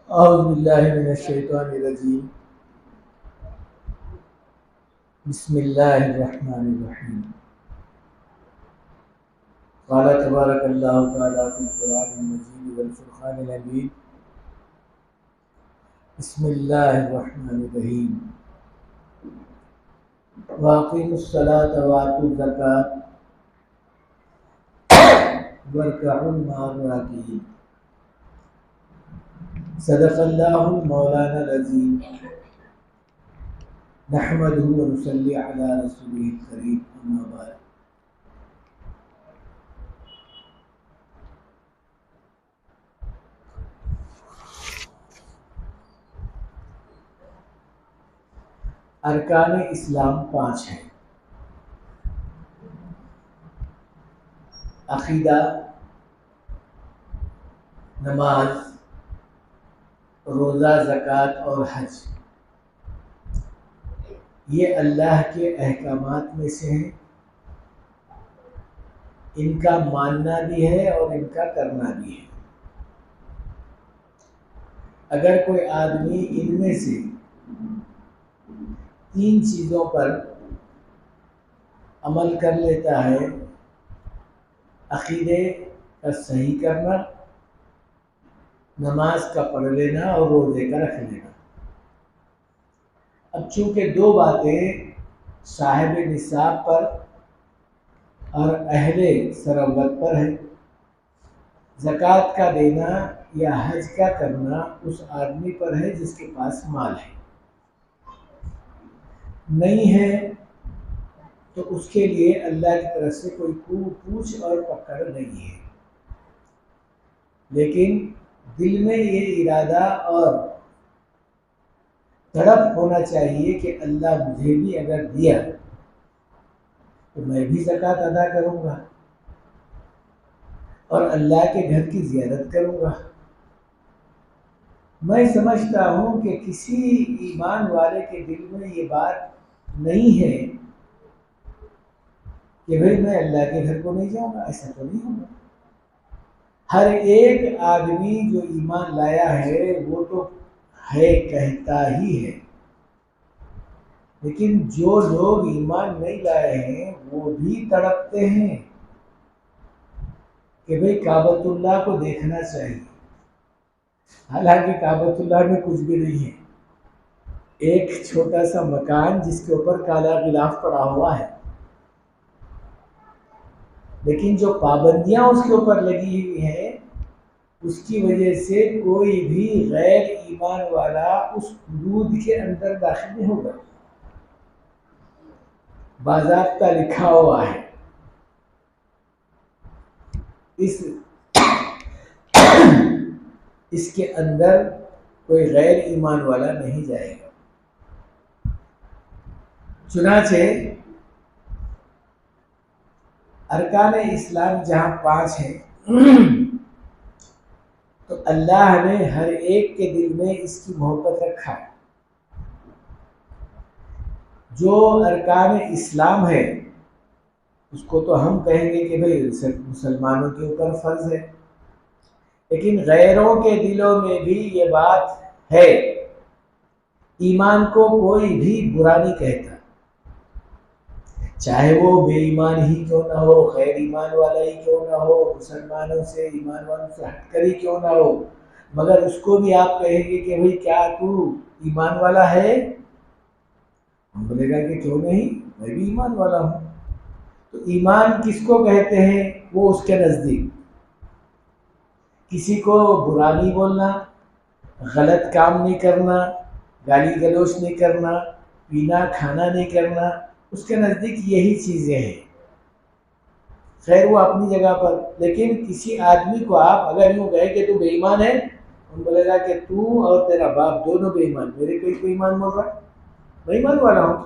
اعوذ باللہ من الشیطان الرجیم بسم اللہ الرحمن الرحیم قال تبارک اللہ تعالی فی القرآن المجید والفرقان الحمید بسم اللہ الرحمن الرحیم واقیموا الصلاة وآتوا الزکاة وارکعوا مع الراکعین صدق اللہ مولانا العظیم نحمده ونصلی علی رسوله الکریم اما بعد ارکان اسلام 5 ہیں: عقیدہ، نماز، روزہ، زکوٰۃ اور حج۔ یہ اللہ کے احکامات میں سے ہیں، ان کا ماننا بھی ہے اور ان کا کرنا بھی ہے۔ اگر کوئی آدمی ان میں سے 3 چیزوں پر عمل کر لیتا ہے: عقیدے کا صحیح کرنا، نماز کا پڑھ لینا اور روزے کا رکھ لینا۔ اب چونکہ 2 باتیں صاحب نصاب پر اور اہل ثروت پر ہے، زکوٰۃ کا دینا یا حج کا کرنا اس آدمی پر ہے جس کے پاس مال ہے، نہیں ہے تو اس کے لیے اللہ کی طرف سے کوئی پوچھ اور پکڑ نہیں ہے۔ لیکن دل میں یہ ارادہ اور تڑپ ہونا چاہیے کہ اللہ مجھے بھی اگر دیا تو میں بھی زکوٰۃ ادا کروں گا اور اللہ کے گھر کی زیارت کروں گا۔ میں سمجھتا ہوں کہ کسی ایمان والے کے دل میں یہ بات نہیں ہے کہ بھئی میں اللہ کے گھر کو نہیں جاؤں گا، ایسا تو نہیں ہوگا۔ ہر ایک آدمی جو ایمان لایا ہے وہ تو ہے، کہتا ہی ہے، لیکن جو لوگ ایمان نہیں لائے ہیں وہ بھی تڑپتے ہیں کہ بھئی کعبۃ اللہ کو دیکھنا چاہیے، حالانکہ کعبۃ اللہ میں کچھ بھی نہیں ہے، ایک چھوٹا سا مکان جس کے اوپر کالا غلاف پڑا ہوا ہے، لیکن جو پابندیاں اس کے اوپر لگی ہوئی ہیں اس کی وجہ سے کوئی بھی غیر ایمان والا اس حدود کے اندر داخل نہیں ہوگا۔ باضابطہ لکھا ہوا ہے، اس کے اندر کوئی غیر ایمان والا نہیں جائے گا۔ چنانچہ ارکان اسلام جہاں 5 ہیں تو اللہ نے ہر ایک کے دل میں اس کی محبت رکھا ہے۔ جو ارکان اسلام ہے اس کو تو ہم کہیں گے کہ بھئی مسلمانوں کے اوپر فرض ہے، لیکن غیروں کے دلوں میں بھی یہ بات ہے۔ ایمان کو کوئی بھی برا نہیں کہتا، چاہے وہ بے ایمان ہی کیوں نہ ہو، غیر ایمان والا ہی کیوں نہ ہو، مسلمانوں سے ایمان والوں سے ہٹ کر ہی کیوں نہ ہو، مگر اس کو بھی آپ کہیں گے کہ بھئی کیا تو ایمان والا ہے؟ ہم بولے گا کہ کیوں نہیں، میں بھی ایمان والا ہوں۔ تو ایمان کس کو کہتے ہیں؟ وہ اس کے نزدیک کسی کو برا نہیں بولنا، غلط کام نہیں کرنا، گالی گلوچ نہیں کرنا، پینا کھانا نہیں کرنا، اس کے نزدیک یہی چیزیں ہیں۔ خیر وہ اپنی جگہ پر، لیکن کسی آدمی کو آپ اگر یوں کہیں کہ تو بے ایمان ہے، ہم بولے گا کہ تو اور تیرا باپ دونوں بے ایمان، میرے کوئی بے ایمان بول رہا ہے؟ میں ایمان والا ہوں۔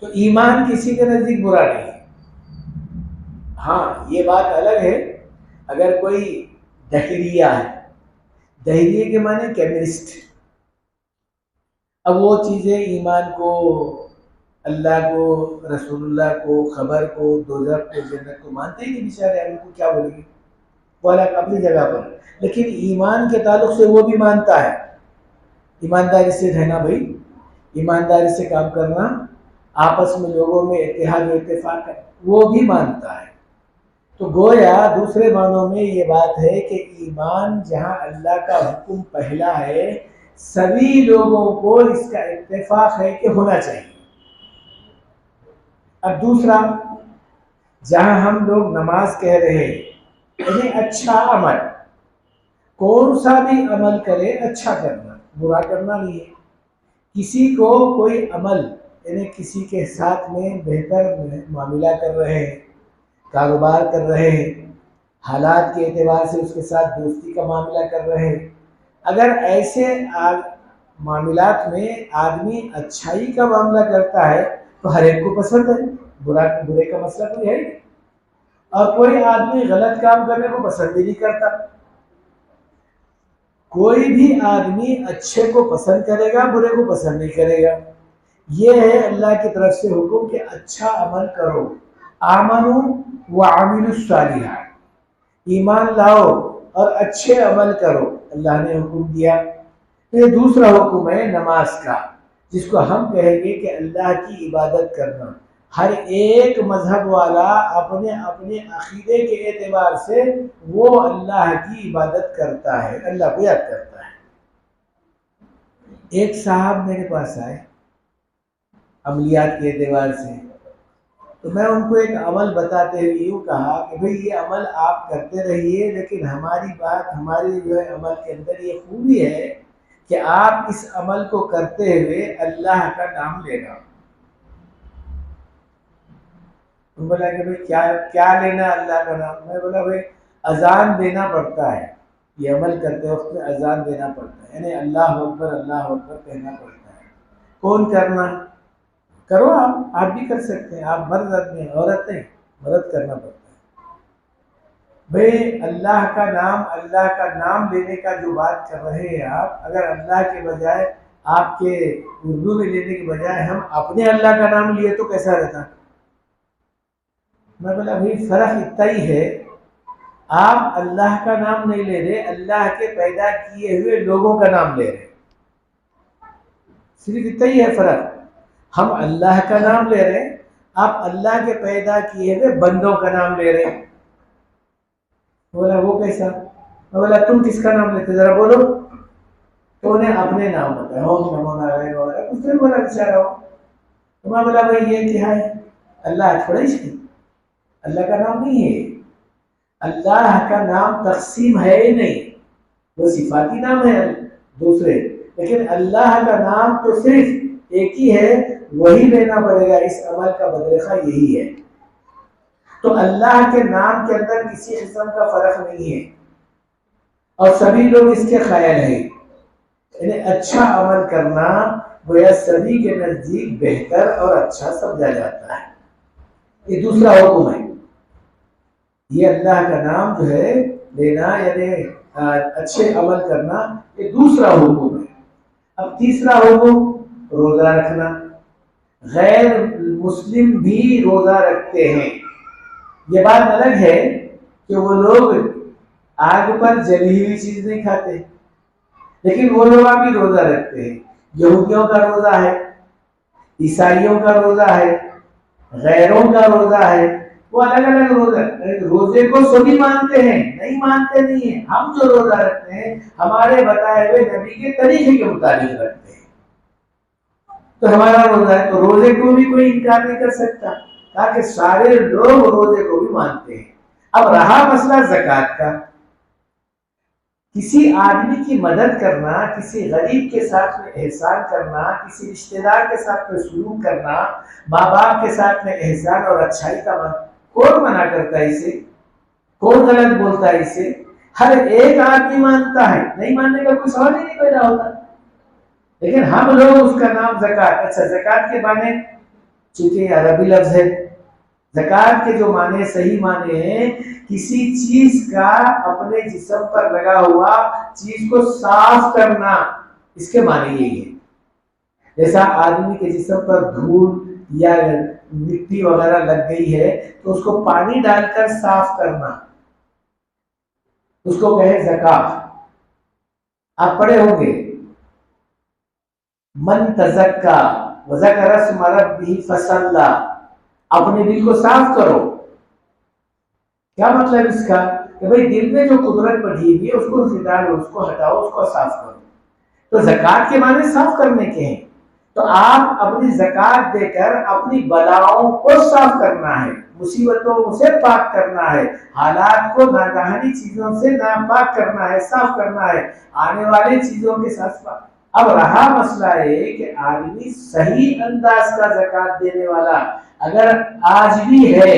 تو ایمان کسی کے نزدیک برا نہیں ہے۔ ہاں یہ بات الگ ہے اگر کوئی دہریہ ہے، دہریے کے معنی کیمسٹ، اب وہ چیزیں ایمان کو، اللہ کو، رسول اللہ کو، خبر کو، دوزخ کو، جنت کو مانتے ہی نہیں بیچارے، ان کو کیا بولیں گے؟ وہ الگ اپنی جگہ پر، لیکن ایمان کے تعلق سے وہ بھی مانتا ہے، ایمانداری سے رہنا بھائی، ایمانداری سے کام کرنا، آپس میں لوگوں میں اتحاد و اتفاق ہے، وہ بھی مانتا ہے۔ تو گویا دوسرے معنوں میں یہ بات ہے کہ ایمان جہاں اللہ کا حکم پہلا ہے، سبھی لوگوں کو اس کا اتفاق ہے کہ ہونا چاہیے۔ اب دوسرا، جہاں ہم لوگ نماز کہہ رہے ہیں، یعنی اچھا عمل، کون سا بھی عمل کرے اچھا کرنا، برا کرنا نہیں ہے۔ کسی کو کوئی عمل، یعنی کسی کے ساتھ میں بہتر معاملہ کر رہے ہیں، کاروبار کر رہے ہیں، حالات کے اعتبار سے اس کے ساتھ دوستی کا معاملہ کر رہے ہیں، اگر ایسے معاملات میں آدمی اچھائی کا معاملہ کرتا ہے تو ہر ایک کو پسند ہے، برے کا مسئلہ کوئی ہے نہیں، اور کوئی آدمی غلط کام کرنے کو پسند بھی نہیں کرتا۔ کوئی بھی آدمی اچھے کو پسند کرے گا، برے کو پسند نہیں کرے گا۔ یہ ہے اللہ کی طرف سے حکم کہ اچھا عمل کرو، آمنو وعملوا الصالحات، ایمان لاؤ اور اچھے عمل کرو، اللہ نے حکم دیا۔ یہ دوسرا حکم ہے نماز کا، جس کو ہم کہیں گے کہ اللہ کی عبادت کرنا۔ ہر ایک مذہب والا اپنے اپنے عقیدے کے اعتبار سے وہ اللہ کی عبادت کرتا ہے، اللہ کو یاد کرتا ہے۔ ایک صاحب میرے پاس آئے عملیات کے اعتبار سے، تو میں ان کو ایک عمل بتاتے ہوئے یوں کہا کہ بھئی یہ عمل آپ کرتے رہیے، لیکن ہماری جو ہے عمل کے اندر یہ خوبی ہے کہ آپ اس عمل کو کرتے ہوئے اللہ کا نام لینا۔ تو بولا کہ بھئی کیا لینا اللہ کا نام؟ میں بولا بھئی اذان دینا پڑتا ہے، یہ عمل کرتے وقت میں اذان دینا پڑتا ہے، یعنی اللہ اکبر کہنا پڑتا ہے۔ کون کرنا؟ کرو آپ بھی کر سکتے ہیں، آپ مرد آدمی ہیں، عورت نہیں، مرد کرنا پڑتا ہے۔ بھئی اللہ کا نام لینے کا جو بات کر رہے ہیں آپ، اگر اللہ کے بجائے آپ کے اردو میں لینے کے بجائے ہم اپنے اللہ کا نام لیے تو کیسا رہتا؟ میں بولا بھئی فرق اتنا ہی ہے، آپ اللہ کا نام نہیں لے رہے، اللہ کے پیدا کیے ہوئے لوگوں کا نام لے رہے، صرف اتنا ہی ہے فرق۔ ہم اللہ کا نام لے رہے ہیں، آپ اللہ کے پیدا کیے ہوئے بندوں کا نام لے رہے ہیں۔ بولا وہ کیسا؟ میں بولا تم کس کا نام لیتے ذرا بولو؟ تو انہیں اپنے نام بتایا، اوم نمو نارائن وغیرہ کچھ نہیں بولا بیچارہ ہو۔ تو میں بولا بھائی یہ کیا ہے؟ اللہ تھوڑا ہی، اللہ کا نام نہیں ہے، اللہ کا نام تقسیم ہے ہی نہیں، وہ صفاتی نام ہے دوسرے، لیکن اللہ کا نام تو صرف ایک ہی ہے، وہی لینا پڑے گا، اس عمل کا بدرخہ یہی ہے۔ تو اللہ کے نام کے اندر کسی قسم کا فرق نہیں ہے، اور سبھی لوگ اس کے قائل ہیں، یعنی اچھا عمل کرنا گویا سبھی کے نزدیک بہتر اور اچھا سمجھا جاتا ہے۔ یہ دوسرا حکم ہے، یہ اللہ کا نام جو ہے لینا یعنی اچھے عمل کرنا، یہ دوسرا حکم ہے۔ اب تیسرا حکم روزہ رکھنا۔ غیر مسلم بھی روزہ رکھتے ہیں، یہ بات الگ ہے کہ وہ لوگ آگ پر جلی ہوئی چیز نہیں کھاتے، لیکن وہ لوگ بھی روزہ رکھتے ہیں۔ یہودیوں کا روزہ ہے، عیسائیوں کا روزہ ہے، غیروں کا روزہ ہے، وہ الگ الگ روزے کو سبھی مانتے ہیں، نہیں مانتے نہیں ہیں۔ ہم جو روزہ رکھتے ہیں ہمارے بتائے ہوئے نبی کے طریقے کے مطابق رکھتے ہیں، تو ہمارا روزہ ہے، تو روزے کو بھی کوئی انکار نہیں کر سکتا، تاکہ سارے لوگ روزے کو بھی مانتے ہیں۔ اب رہا مسئلہ زکوٰۃ کا، کسی آدمی کی مدد کرنا، کسی غریب کے ساتھ میں احسان کرنا، کسی رشتہ دار کے ساتھ میں سلوک کرنا، ماں باپ کے ساتھ میں احسان اور اچھائی کا کون منع کرتا ہے اسے؟ کون غلط بولتا ہے اسے؟ ہر ایک آدمی مانتا ہے، نہیں ماننے کا کوئی سوال ہی نہیں پیدا ہوتا، لیکن ہم لوگ اس کا نام زکوٰۃ۔ اچھا زکوٰۃ کے معنی، چونکہ یہ عربی لفظ ہے، زکوٰۃ کے جو معنی صحیح معنی ہیں کسی چیز کا اپنے جسم پر لگا ہوا چیز کو صاف کرنا، اس کے معنی یہی ہے۔ جیسا آدمی کے جسم پر دھول یا مٹی وغیرہ لگ گئی ہے تو اس کو پانی ڈال کر صاف کرنا، اس کو کہے زکات. آپ پڑھے ہوں گے من تزکا وذکر اسم ربہ فصلی، اپنے دل کو صاف کرو. کیا مطلب اس کا؟ کہ بھئی دل میں جو قدرت بڑھی ہوئی ہے اس کو نکالو، اس کو ہٹاؤ، اس کو صاف کرو. تو زکات کے معنی صاف کرنے کے ہیں. تو آپ اپنی زکات دے کر اپنی بلاؤں کو صاف کرنا ہے، مصیبتوں سے پاک کرنا ہے، حالات کو ناگہانی چیزوں سے ناپاک کرنا ہے، صاف کرنا ہے، آنے والی چیزوں کے ساتھ پاک. اب رہا مسئلہ ہے کہ آدمی صحیح انداز کا زکات دینے والا اگر آج بھی ہے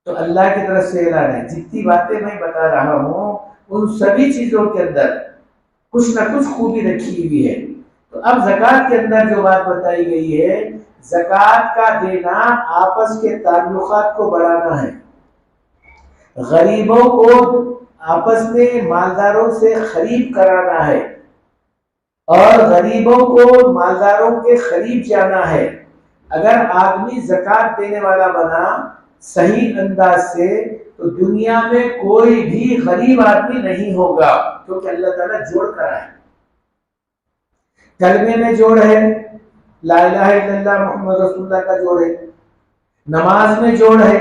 تو اللہ کی طرف سے اعلان ہے. جتنی باتیں میں بتا رہا ہوں ان سبھی چیزوں کے اندر کچھ نہ کچھ خوبی رکھی ہوئی ہے. تو اب زکات کے اندر جو بات بتائی گئی ہے، زکات کا دینا آپس کے تعلقات کو بڑھانا ہے، غریبوں کو آپس میں مالداروں سے خرید کرانا ہے، اور غریبوں کو مالداروں کے قریب جانا ہے. اگر آدمی زکات دینے والا بنا صحیح انداز سے تو دنیا میں کوئی بھی غریب آدمی نہیں ہوگا، کیونکہ اللہ تعالیٰ جوڑ کر ہے. کلمے میں جوڑ ہے، لا الہ الا اللہ محمد رسول اللہ کا جوڑ ہے، نماز میں جوڑ ہے،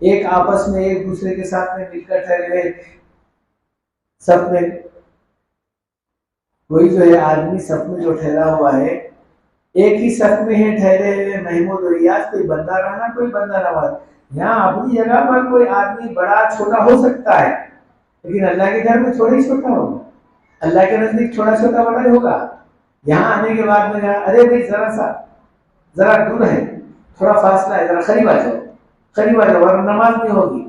ایک آپس میں ایک دوسرے کے ساتھ میں مل کر ٹھہرے ہوئے سب میں. کوئی جو ہے آدمی سب میں جو ٹھہرا ہوا ہے، ایک ہی صف میں ہے ٹھہرے ہوئے محمود و ریاض، کوئی بندہ رہنا کوئی بندہ نواز. یہاں اپنی جگہ پر کوئی آدمی بڑا چھوٹا ہو سکتا ہے، لیکن اللہ کے گھر میں تھوڑا ہی چھوٹا ہوگا، اللہ کے نزدیک تھوڑا چھوٹا بڑا ہی ہوگا. یہاں آنے کے بعد میں کہا ارے بھائی ذرا دور ہے، تھوڑا فاصلہ ہے، ذرا قریب آ جاؤ ورنہ نماز نہیں ہوگی.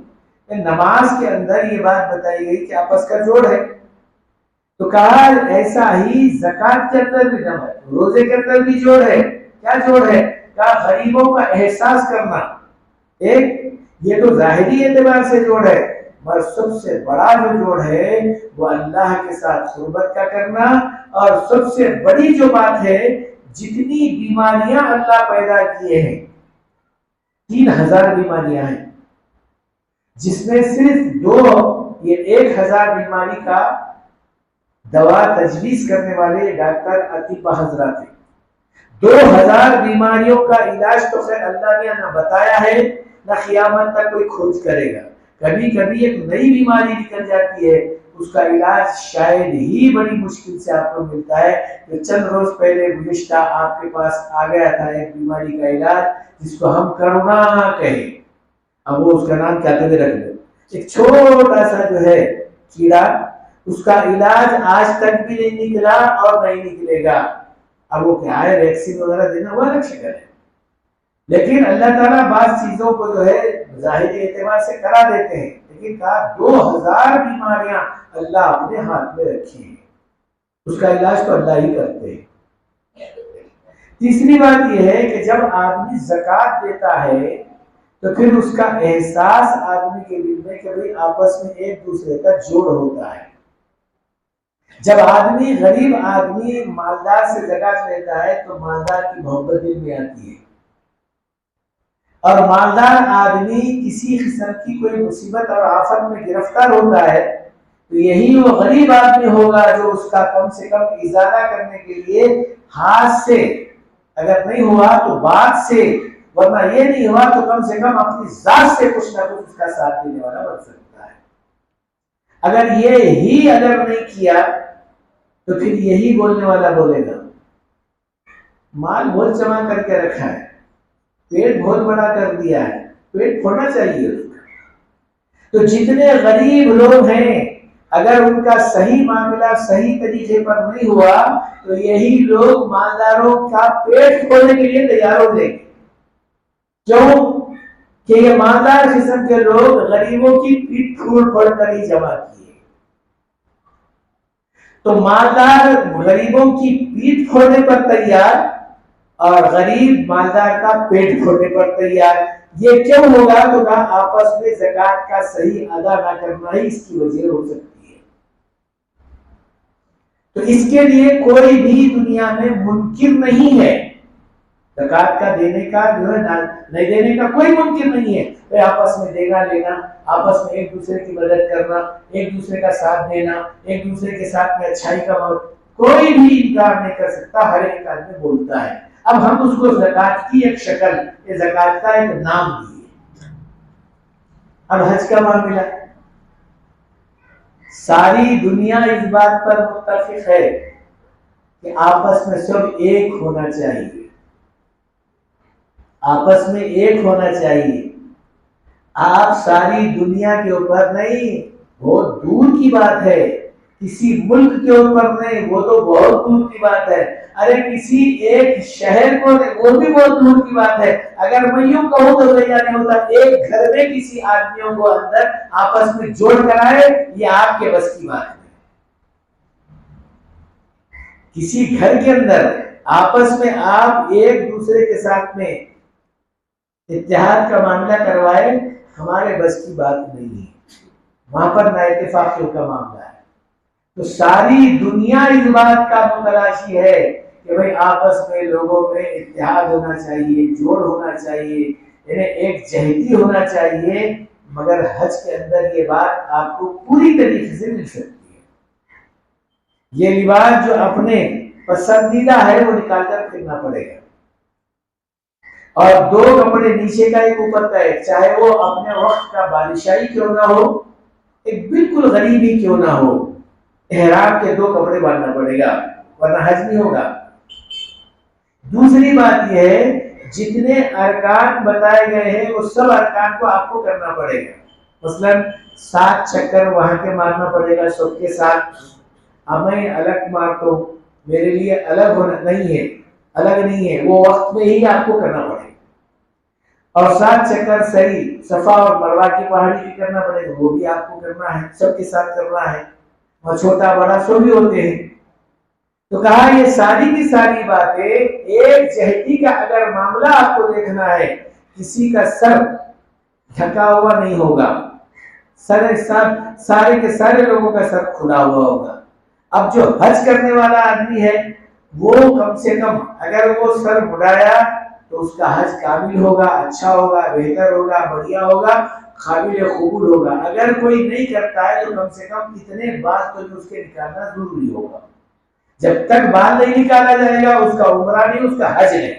نماز کے اندر یہ بات بتائی گئی کہ آپس کا جوڑ ہے. تو کہا ایسا ہی زکات کے اندر بھی جمع ہے، روزے کے اندر بھی جوڑ ہے. کیا جوڑ ہے؟ کہا غریبوں کا احساس کرنا. ایک یہ تو ظاہری اعتبار سے جوڑ ہے، اور سب سے بڑا جو جوڑ ہے وہ اللہ کے ساتھ قربت کا کرنا. اور سب سے بڑی جو بات ہے، جتنی بیماریاں اللہ پیدا کیے ہیں 3000 بیماریاں ہیں، جس میں صرف یہ 1000 بیماری کا دوا تجویز کرنے والے ڈاکٹر اطباء حضرات ہیں. 2000 بیماریوں کا علاج تو خیر اللہ نے نہ بتایا ہے نہ قیامت تک کوئی کھوج کرے گا. کبھی کبھی ایک نئی بیماری نکل جاتی ہے، اس کا علاج شاید ہی بڑی مشکل سے آپ کو ملتا ہے. کہ چند روز پہلے گزشتہ آپ کے پاس آ گیا تھا ایک بیماری کا علاج جس کو ہم کرونا کہیں، اب وہ اس کا نام کیا کہتے رکھ دو. ایک چھوٹا سا جو ہے کیڑا، اس کا علاج آج تک بھی نہیں نکلا اور نہیں نکلے گا. اب وہ کیا ہے، ویکسین وغیرہ دینا وہ الگ شکل ہے. لیکن اللہ تعالیٰ بعض چیزوں کو جو ہے ظاہری اعتبار سے کرا دیتے ہیں، لیکن کہا 2000 بیماریاں اللہ اپنے ہاتھ میں رکھی ہیں، اس کا علاج تو اللہ ہی کرتے ہیں. تیسری بات یہ ہے کہ جب آدمی زکات دیتا ہے تو پھر اس کا احساس آدمی کے دل میں کہ بھئی آپس میں ایک دوسرے کا جوڑ ہوتا ہے. جب آدمی غریب آدمی مالدار سے زکات لیتا ہے تو مالدار کی محبت دل میں آتی ہے، اور مالدار آدمی کسی قسم کی کوئی مصیبت اور آفت میں گرفتار ہوتا ہے تو یہی وہ غریب آدمی ہوگا جو اس کا کم سے کم ازالہ کرنے کے لیے ہاتھ سے، اگر نہیں ہوا تو بات سے، ورنہ یہ نہیں ہوا تو کم سے کم اپنی ذات سے کچھ نہ کچھ اس کا ساتھ دینے والا بن سکتا ہے. اگر نہیں کیا تو پھر یہی بولنے والا بولے گا مال بہت جمع کر کے رکھا ہے، پیٹ بہت بڑا کر دیا ہے، پیٹ پھوڑنا چاہیے اس کا. تو جتنے غریب لوگ ہیں اگر ان کا صحیح معاملہ صحیح طریقے پر نہیں ہوا تو یہی لوگ مالداروں کا پیٹ کھولنے کے لیے تیار ہو جائیں گے. کیوں کہ یہ مالدار قسم کے لوگ غریبوں کی پیٹ پھوڑ پھوڑ کر ہی جمع کیے. تو مالدار غریبوں کی پیٹ پھوڑنے پر تیار اور غریب مالدار کا پیٹ پھوڑنے پر تیار. یہ کیوں ہوگا؟ تو کہا آپس میں زکات کا صحیح ادا نہ کرنا ہی اس کی وجہ ہو سکتی ہے. تو اس کے لیے کوئی بھی دنیا میں منکر نہیں ہے زکات کا دینے کا جو ہے نہیں دینے کا کوئی ممکن نہیں ہے. آپس میں دینا لینا، آپس میں ایک دوسرے کی مدد کرنا، ایک دوسرے کا ساتھ دینا، ایک دوسرے کے ساتھ میں اچھائی کا کوئی بھی انکار نہیں کر سکتا. ہر ایک آدمی بولتا ہے. اب ہم اس کو زکات کی ایک شکل، یہ زکات کا ایک نام دیے. اب حج کا معاملہ، ساری دنیا اس بات پر متفق ہے کہ آپس میں سب ایک ہونا چاہیے، آپس میں ایک ہونا چاہیے. آپ ساری دنیا کے اوپر نہیں، بہت دور کی بات ہے، کسی ملک کے اوپر نہیں، وہ تو بہت دور کی بات ہے. ارے کسی ایک شہر کو، وہ بھی بہت دور کی بات ہے. اگر میں یوں کہوں تو بھیا نہیں ہوتا، ایک گھر میں کسی آدمیوں کو اندر آپس میں جوڑ کر آئے، یہ آپ کے بس کی بات ہے. کسی گھر کے اندر آپس میں آپ ایک دوسرے کے ساتھ میں اتحاد کا معاملہ کروائے، ہمارے بس کی بات نہیں ہے. وہاں پر نا اتفاقیوں کا معاملہ ہے. تو ساری دنیا اس بات کا متلاشی ہے کہ بھئی آپس میں لوگوں میں اتحاد ہونا چاہیے، جوڑ ہونا چاہیے، یعنی ایک جہتی ہونا چاہیے. مگر حج کے اندر یہ بات آپ کو پوری طریقے سے مل سکتی ہے. یہ لباس جو اپنے پسندیدہ ہے وہ نکال کر پھرنا پڑے گا، اور دو کپڑے نیچے کا ایک اوپر کا ایک، چاہے وہ اپنے وقت کا بادشاہی کیوں نہ ہو، ایک بالکل غریبی کیوں نہ ہو، احرام کے دو کپڑے باندھنا پڑے گا ورنہ حج نہیں ہوگا. دوسری بات یہ ہے جتنے ارکان بتائے گئے ہیں وہ سب ارکان کو آپ کو کرنا پڑے گا. مثلا 7 چکر وہاں کے مارنا پڑے گا سب کے ساتھ. اب میں الگ مارتا ہوں، میرے لیے الگ ہونا نہیں ہے، الگ نہیں ہے، وہ وقت میں ہی آپ کو کرنا پڑے گا. اور 7 چکر صحیح صفا اور مروہ کی پہاڑی بھی کرنا پڑے گا، وہ بھی آپ کو کرنا ہے، سب کے ساتھ کرنا ہے. اور چھوٹا بڑا سب بھی ہوتے ہیں. تو کہا یہ ساری کی ساری باتیں ایک جہتی کا اگر معاملہ آپ کو دیکھنا ہے، کسی کا سر ڈھکا ہوا نہیں ہوگا، سارے کے سارے لوگوں کا سر کھلا ہوا ہوگا. اب جو حج کرنے والا آدمی ہے وہ کم سے کم اگر وہ سر مڑایا تو اس کا حج کامل ہوگا، اچھا ہوگا، بہتر ہوگا، بڑھیا ہوگا، قابل قبول ہوگا. اگر کوئی نہیں کرتا ہے تو کم سے کم اتنے بال تو اس کے نکالنا ضروری ہوگا. جب تک بال نہیں نکالا جائے گا اس کا عمرہ نہیں، اس کا حج نہیں.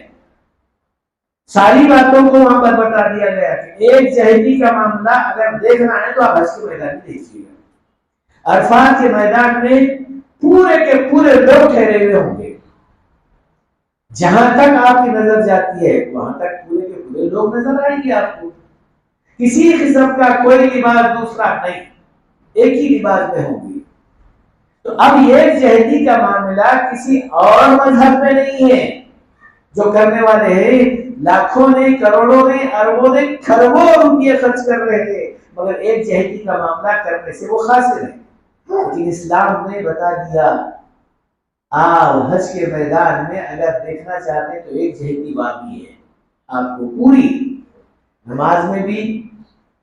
ساری باتوں کو وہاں پر بتا دیا گیا کہ ایک جہتی کا معاملہ اگر دیکھنا ہے تو آپ حج کے میدان میں دیکھیے گا. عرفات کے میدان میں پورے کے پورے لوگ ٹھہرے ہوئے ہوں گے. جہاں تک آپ کی نظر جاتی ہے وہاں تک پورے کے پورے لوگ نظر آئیں گے آپ کو. کسی قسم کا کوئی لباس دوسرا نہیں، ایک ہی لباس میں ہوں گے. تو اب یہ جہتی کا معاملہ کسی اور مذہب میں نہیں ہے. جو کرنے والے ہیں لاکھوں نے، کروڑوں نے، اربوں نے، کھربوں روپیے خرچ کر رہے ہیں، مگر ایک جہتی کا معاملہ کرنے سے وہ خاص ہے. لیکن اسلام نے بتا دیا آپ حج کے میدان میں اگر دیکھنا چاہتے ہیں تو ایک جہتی بات بھی ہے. آپ کو پوری نماز میں بھی،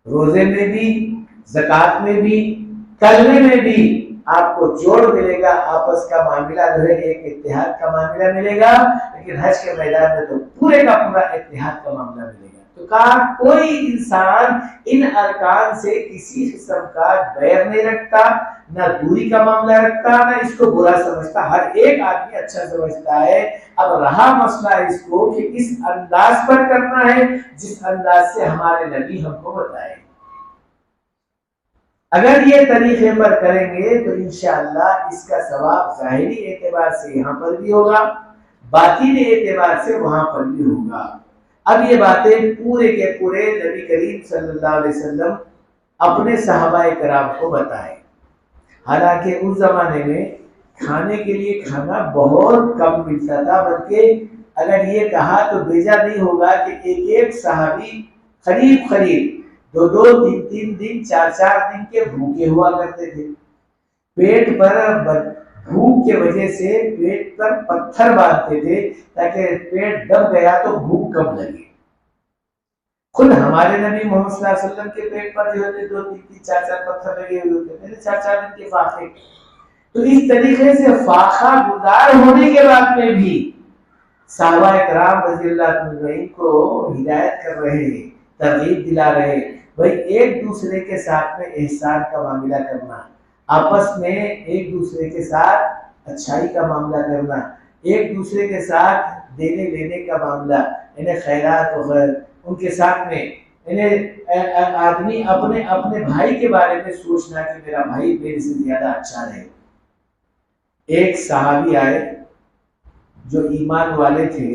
روزے میں بھی، زکات میں بھی، کلمے میں بھی آپ کو جوڑ ملے گا. آپس کا معاملہ جو ہے ایک اتحاد کا معاملہ ملے گا. لیکن حج کے میدان میں تو پورے کا پورا اتحاد کا معاملہ ملے گا. تو کہا کوئی انسان ان ارکان سے کسی قسم کا بیر نہیں رکھتا، نہ دوری کا معاملہ رکھتا، نہ اس کو برا سمجھتا. ہر ایک آدمی اچھا سمجھتا ہے. اب رہا مسئلہ اس کو کہ اس انداز پر کرنا ہے جس انداز سے ہمارے نبی ہم کو بتائے. اگر یہ طریقے پر کریں گے تو انشاءاللہ اس کا ثواب ظاہری اعتبار سے یہاں پر بھی ہوگا، باطنی اعتبار سے وہاں پر بھی ہوگا. اب یہ باتیں پورے کے پورے نبی کریم صلی اللہ علیہ وسلم اپنے صحابہ کرام کو بتائے. حالانکہ اس زمانے میں کھانے کے لیے کھانا بہت کم ملتا تھا، بلکہ اگر یہ کہا تو بیجا نہیں ہوگا کہ ایک ایک صحابی قریب 2 3 دن 4 دن کے بھوکے ہوا کرتے تھے. پیٹ پر بھوک کے وجہ سے پیٹ پر پتھر باندھتے تھے تاکہ پیٹ دب گیا تو بھوک کم لگے. خود ہمارے نبی محمد صلی اللہ علیہ وسلم کے پیٹ پر جو ہوتے 2 3 4 پتھر لگے ہوئے ہوتے تھے، 4 دن کے فاقے. تو اس طریقے سے فاقہ گزار ہونے کے بعد میں بھی صحابہ کرام رضی اللہ عنہ کو ہدایت کر رہے ہیں، ترغیب دلا رہے ہیں بھائی ایک دوسرے کے ساتھ میں احسان کا معاملہ کرنا، آپس میں ایک دوسرے کے ساتھ اچھائی کا معاملہ کرنا، ایک دوسرے کے ساتھ دینے لینے کا معاملہ، انہیں خیرات وغیرہ ان کے ساتھ میں انہیں آدمی اپنے اپنے بھائی کے بارے میں سوچنا کہ میرا بھائی میرے سے زیادہ اچھا رہے۔ ایک صحابی آئے جو ایمان والے تھے،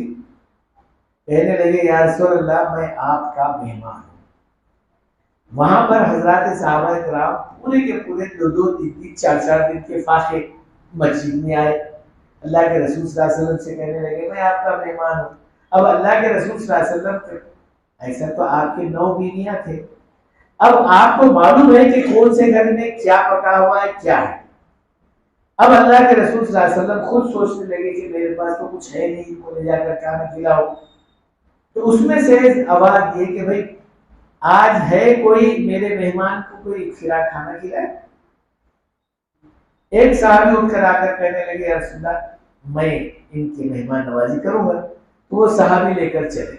کہنے لگے یا رسول اللہ میں آپ کا مہمان ہوں۔ وہاں پر حضرات صحابہ کرام پورے کے پورے دو دو تین تین چار چار دن کے فاقے مسجد میں آئے، اللہ کے رسول صلی اللہ علیہ وسلم سے کہنے لگے میں آپ کا مہمان ہوں۔ اب اللہ کے رسول صلی اللہ علیہ وسلم ایسا تو آپ کے 9 بیویاں تھے، اب آپ کو معلوم ہے کہ کون سے گھر میں کیا پکا ہوا ہے کیا ہے۔ اب اللہ کے رسول صلی اللہ علیہ وسلم خود سوچنے لگے کہ میرے پاس تو کچھ ہے نہیں، ان کو لے جا کر کھانا کھلاؤ۔ تو اس میں سے آواز یہ کہ بھائی آج ہے کوئی میرے مہمان کو کوئی کھانا کھلائے؟ ایک صحابی اٹھ کر آ کر کہنے لگے یا رسول اللہ میں ان کی مہمان نوازی کروں گا۔ تو وہ صحابی لے کر چلے،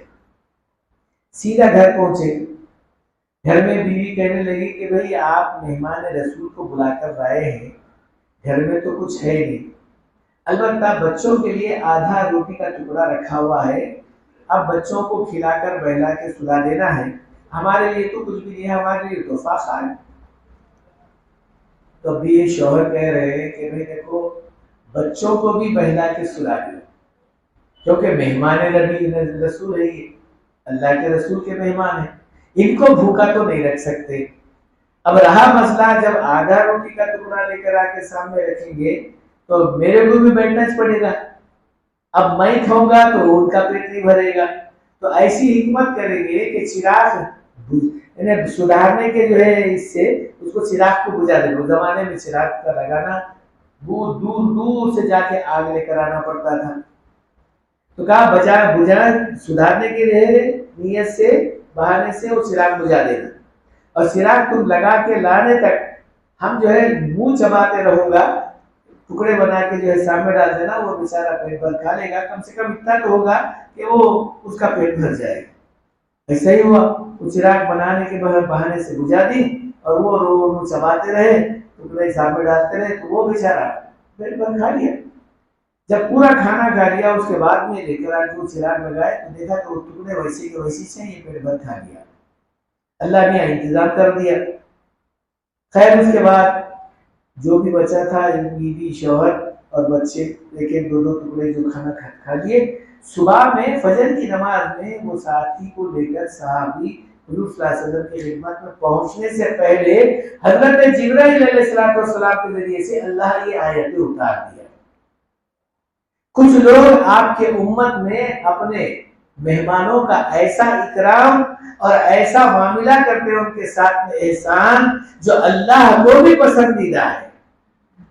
سیدھا گھر پہنچے۔ گھر میں بیوی کہنے لگی کہ بھائی آپ مہمان رسول کو بلا کر لائے ہیں، گھر میں تو کچھ ہے نہیں، البتہ بچوں کے لیے آدھا روٹی کا ٹکڑا رکھا ہوا ہے، اب بچوں کو کھلا کر بہلا کے سلا دینا ہے، ہمارے لیے تو کچھ بھی نہیں ہے، ہمارے لیے تحفہ خان ہے۔ تو ابھی یہ شوہر کہہ رہے ہیں کہ بھائی دیکھو بچوں کو بھی بہلا کے سلا دو، کیونکہ مہمان نبی رسول ہے، یہ اللہ کے رسول کے مہمان ہیں، ان کو بھوکا تو نہیں رکھ سکتے۔ اب رہا مسئلہ جب آدھا روٹی کا ٹکڑا لے کر آ کے سامنے رکھیں گے تو میرے کو بھی بیٹھنا پڑے گا، اب میں کھاؤں گا تو ان کا پیٹ نہیں بھرے گا۔ تو ایسی حکمت کریں گے کہ چراغ انہیں سدھارنے کے جو ہے اس سے اس کو چراغ کو بجھا دیں۔ اس زمانے میں چراغ کا لگانا دور دور دور سے جا کے آگ لے کر آنا پڑتا تھا، تو کہا بجھا سدھارنے کے لیے نیت سے بہانے سے وہ چراغ بجھا دینا، اور چراغ تم لگا کے لانے تک ہم جو ہے منہ چباتے رہوں گا، ٹکڑے بنا کے جو ہے سامنے ڈال دینا، وہ بیچارہ پیٹ بھر کھا لے گا، کم سے کم اتنا تو ہوگا کہ وہ اس کا پیٹ بھر جائے گا۔ ایسا ہی ہوا، وہ چراغ بنانے کے بہانے سے بجھا دی اور وہ رو چباتے رہے، ٹکڑے سامنے ڈالتے رہے، تو وہ بیچارہ پیٹ بھر کھا لیا۔ جب پورا کھانا کھا لیا اس کے بعد میں لے کر آ کے وہ چراغ لگائے تو دیکھا تو وہ ٹکڑے ویسے کے ویسے سے یہ پیٹ بھر کھا لیا، اللہ نے انتظام کر دیا۔ خیر اس کے بعد جو بھی بچا تھا بیوی شوہر اور بچے ایک ایک دو دو ٹکڑے جو کھانا کھا لیے، صبح میں فجر کی نماز میں وہ ساتھی کو لے کر صحابی حضور صلی اللہ علیہ وسلم کی خدمت میں پہنچنے سے پہلے حضرت جبرائیل علیہ السلام کے ذریعے سے اللہ یہ آیتیں اتار دیا۔ کچھ لوگ آپ کے امت میں اپنے مہمانوں کا ایسا اکرام اور ایسا معاملہ کرتے ہیں ان کے ساتھ میں احسان جو اللہ کو بھی پسندیدہ ہے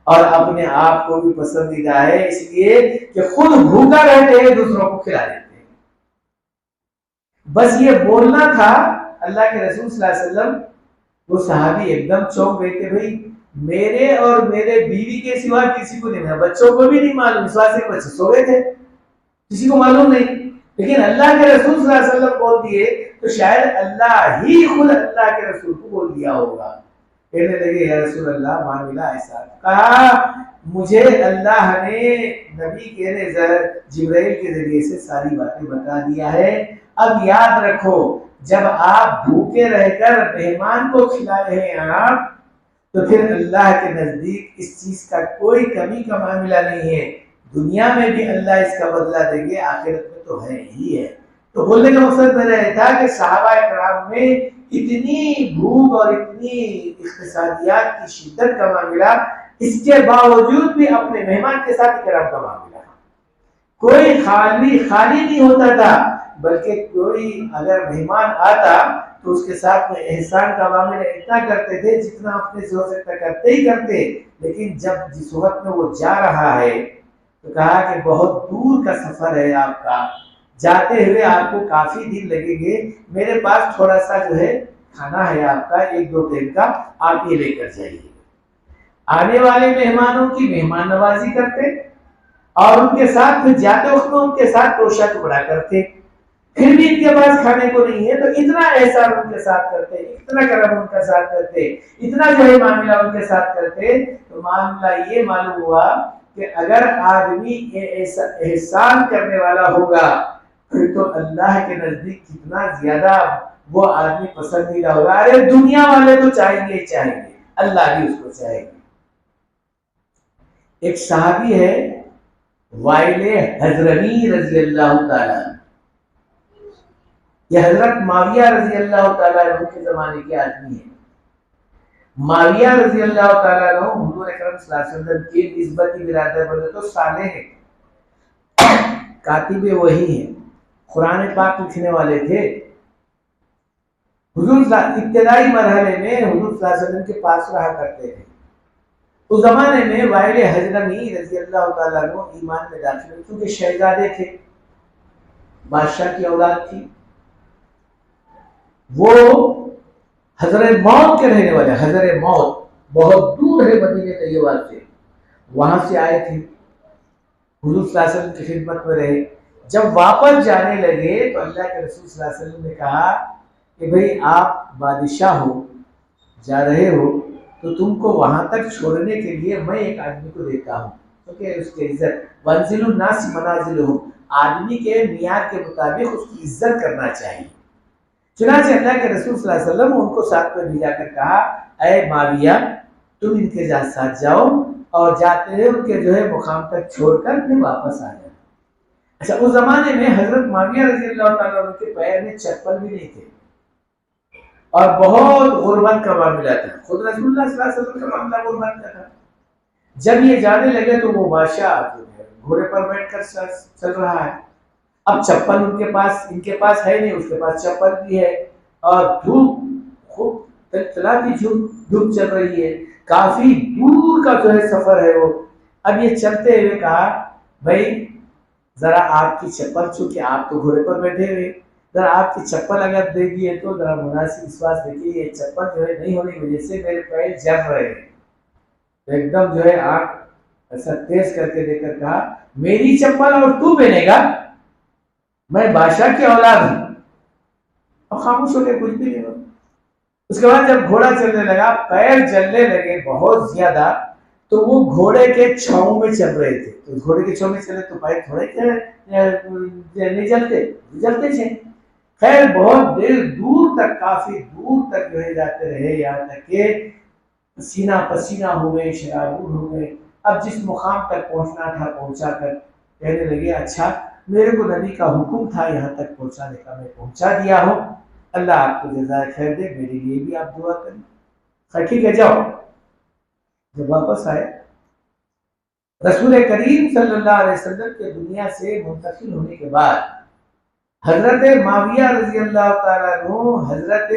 اور اپنے آپ کو بھی پسندیدہ ہے، اس لیے کہ خود بھوکا رہتے ہیں دوسروں کو کھلا دیتے ہیں۔ بس یہ بولنا تھا اللہ کے رسول صلی اللہ علیہ وسلم، وہ صحابی ایک دم چونک گئے کہ بھائی میرے اور میرے بیوی کے سوا کسی کو نہیں معلوم، بچوں کو بھی نہیں معلوم، اس واسطے کہ بچے سو گئے تھے، کسی کو معلوم نہیں، لیکن اللہ کے رسول صلی اللہ علیہ وسلم بول دیے تو شاید اللہ ہی خود اللہ کے رسول کو بول دیا ہوگا۔ کہنے لگے یا رسول اللہ معاملہ ایسا، کہا مجھے اللہ نے نبی کے جبرائیل کے ذریعے سے ساری باتیں بتا دیا ہے، اب یاد رکھو جب آپ بھوکے رہ کر مہمان کو کھلا رہے ہیں آپ تو پھر اللہ کے نزدیک اس چیز کا کوئی کمی کا معاملہ نہیں ہے، دنیا میں بھی اللہ اس کا بدلہ دیں گے، آخرت میں تو ہے ہی ہے۔ تو بولنے کا مقصد میرا یہ تھا کہ صحابہ کرام میں اتنی بھوک اور اتنی اقتصادیات کی شدت کا معاملہ، اس کے باوجود بھی اپنے مہمان کے ساتھ اکرام کا معاملہ، کوئی خالی نہیں ہوتا تھا، بلکہ کوئی اگر مہمان آتا تو اس کے ساتھ میں احسان کا معاملہ اتنا کرتے تھے جتنا اپنے سے ہو سکتا کرتے ہی کرتے، لیکن جب جس وقت میں وہ جا رہا ہے تو کہا کہ بہت دور کا سفر ہے آپ کا، جاتے ہوئے آپ کو کافی دن لگیں گے، میرے پاس تھوڑا سا جو ہے کھانا ہے آپ کا، ایک دو ٹائم کا، آپ یہ لے کر جائیے۔ آنے والے مہمانوں کی مہمان نوازی کرتے، اور ان کے ساتھ پھر جاتے وقت میں ان کے ساتھ توشہ ٹکڑا کرتے، پھر بھی ان کے پاس کھانے کو نہیں ہے تو اتنا احسان ان کے ساتھ کرتے، اتنا کرم ان کے ساتھ کرتے، اتنا جو ہے معاملہ ان کے ساتھ کرتے، تو معاملہ یہ معلوم ہوا کہ اگر آدمی احسان کرنے والا ہوگا پھر تو اللہ کے نزدیک کتنا زیادہ وہ آدمی پسندیدہ ہوگا۔ ارے دنیا والے تو چاہیں گے ہی چاہیں گے، اللہ بھی اس کو چاہے گا۔ ایک صحابی ہے وائل حضرمی رضی اللہ تعالیٰ، یہ حضرت معاویہ رضی اللہ تعالیٰ عنہ کے زمانے کے آدمی ہیں۔ معاویہ رضی اللہ تعالیٰ عنہ حضور اکرم صلی اللہ علیہ وسلم کی نسبتی برادر بولے تو صالح ہیں، کاتب وحی ہیں، قرآن پاک لکھنے والے تھے۔ حضور ابتدائی مرحلے میں حضور صلی اللہ علیہ وسلم کے پاس رہا کرتے تھے۔ اس زمانے میں وائل حضرمی رضی اللہ تعالیٰ عنہ ایمان میں داخل ہوئے، کیونکہ شہزادے تھے، بادشاہ کی اولاد تھی، وہ حضر موت کے رہنے والے، حضر موت بہت دور ہے مدینہ طیبہ سے، وہاں سے آئے تھے، حضور صلی اللہ علیہ وسلم کی خدمت میں رہے۔ جب واپس جانے لگے تو اللہ کے رسول صلی اللہ علیہ وسلم نے کہا کہ بھئی آپ بادشاہ ہو، جا رہے ہو تو تم کو وہاں تک چھوڑنے کے لیے میں ایک آدمی کو دیتا ہوں، کیونکہ اس کی عزت منزل الناس منازلہم، آدمی کے معیار کے مطابق اس کی عزت کرنا چاہیے۔ چنانچہ اللہ کے رسول صلی اللہ علیہ وسلم ان کو ساتھ میں بھیجا کر کہا اے معاویہ تم ان کے ساتھ جاؤ اور جاتے ہوئے ان کے جو ہے مقام تک چھوڑ کر پھر واپس آ جاؤ۔ اچھا اس زمانے میں حضرت معاویہ رضی اللہ تعالیٰ عنہ کے پیر میں چپل بھی نہیں تھے اور بہت غربت کا معاملہ تھا، خود رسول اللہ صلی اللہ علیہ وسلم کا معاملہ غربت کا تھا۔ جب یہ جانے لگے تو وہ بادشاہ جو ہے گھوڑے پر بیٹھ کر چل رہا ہے، اب چپل ان کے پاس ہے نہیں، اس کے پاس چپل بھی ہے، اور دھوپ خوب تلتلاتی دھوپ چل رہی ہے، کافی دور کا جو ہے سفر ہے وہ۔ اب یہ چلتے ہوئے کہا بھائی ذرا آپ کی چپل، چونکہ آپ تو گھوڑے پر بیٹھے ہوئے، ذرا آپ کی چپل اگر دے دیے تو ذرا مناسب وشواس دیکھیے، یہ چپل جو ہے نہیں ہونے کی وجہ سے میرے پیر جل رہے ہیں۔ تو ایک دم جو ہے آنکھ ایسا تیز کر کے دے کر کہا میری چپل اور تو پہنے گا، میں بادشاہ کی اولاد ہوں، اور خاموش ہو کے کچھ بھی نہیں ہو۔ اس کے بعد جب گھوڑا چلنے لگا پیر جلنے لگے بہت زیادہ، تو وہ گھوڑے کے چھاؤں میں چل رہے تھے، تو گھوڑے کے چھاؤں میں چلے تو پیر تھوڑے نہیں جلتے تھے۔ خیر بہت دیر دور تک، کافی دور تک جو ہے جاتے رہے، یہاں تک کہ پسینہ پسینہ ہو گئے، شرابور ہو گئے۔ اب جس مقام تک پہنچنا تھا پہنچا کر کہنے لگے اچھا میرے کو نبی کا حکم تھا یہاں تک پہنچانے کا، میں پہنچا دیا ہوں، اللہ آپ کو جزائے خیر دے، میرے لیے بھی آپ دعا کریں۔ خیر ٹھیک ہے جاؤ۔ جب واپس آئے رسول کریم صلی اللہ علیہ وسلم کے دنیا سے منتقل ہونے کے بعد حضرت معاویہ رضی اللہ تعالیٰ عنہ حضرت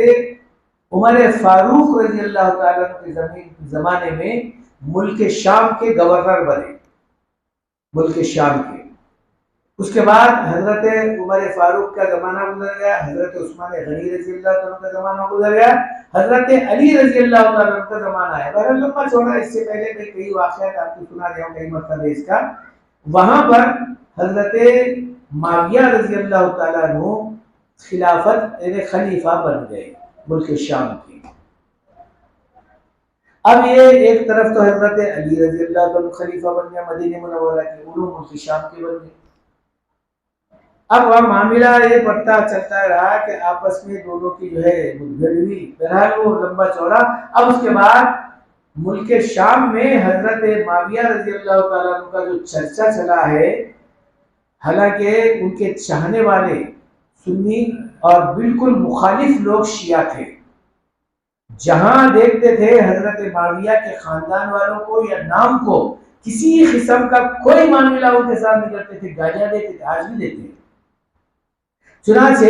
عمر فاروق رضی اللہ تعالیٰ عنہ کے زمانے میں ملک شام کے گورنر بنے، ملک شام کے۔ اس کے بعد حضرت عمر فاروق کا زمانہ گزر گیا، حضرت عثمان غنی رضی اللہ تعالیٰ کا زمانہ گزر گیا، حضرت علی رضی اللہ تعالیٰ کا زمانہ ہے۔ بہرحال لمبا چوڑا، اس سے پہلے میں کئی واقعات آپ کو سنا دیا ہوں، کئی مرتبہ اس کا۔ وہاں پر حضرت معاویہ رضی اللہ تعالیٰ عنہ خلافت یعنی خلیفہ بن گئے ملک شام کے۔ اب یہ ایک طرف تو حضرت علی رضی اللہ عنہ خلیفہ بن گیا مدینہ منورہ کے، علوم ملک شام کے بن گئے۔ اب وہ معاملہ یہ بڑھتا چلتا رہا کہ آپس میں دونوں کی جو ہے مدبھیڑ ہوئی، بہرحال وہ لمبا چوڑا۔ اب اس کے بعد ملک شام میں حضرت معاویہ رضی اللہ تعالیٰ عنہ کا جو چرچا چلا ہے، حالانکہ ان کے چاہنے والے سنی اور بالکل مخالف لوگ شیعہ تھے، جہاں دیکھتے تھے حضرت معاویہ کے خاندان والوں کو یا نام کو کسی قسم کا کوئی معاملہ ان کے ساتھ نہیں کرتے تھے، گالیاں دیتے تھے، آج بھی دیتے ہیں۔ چنانچہ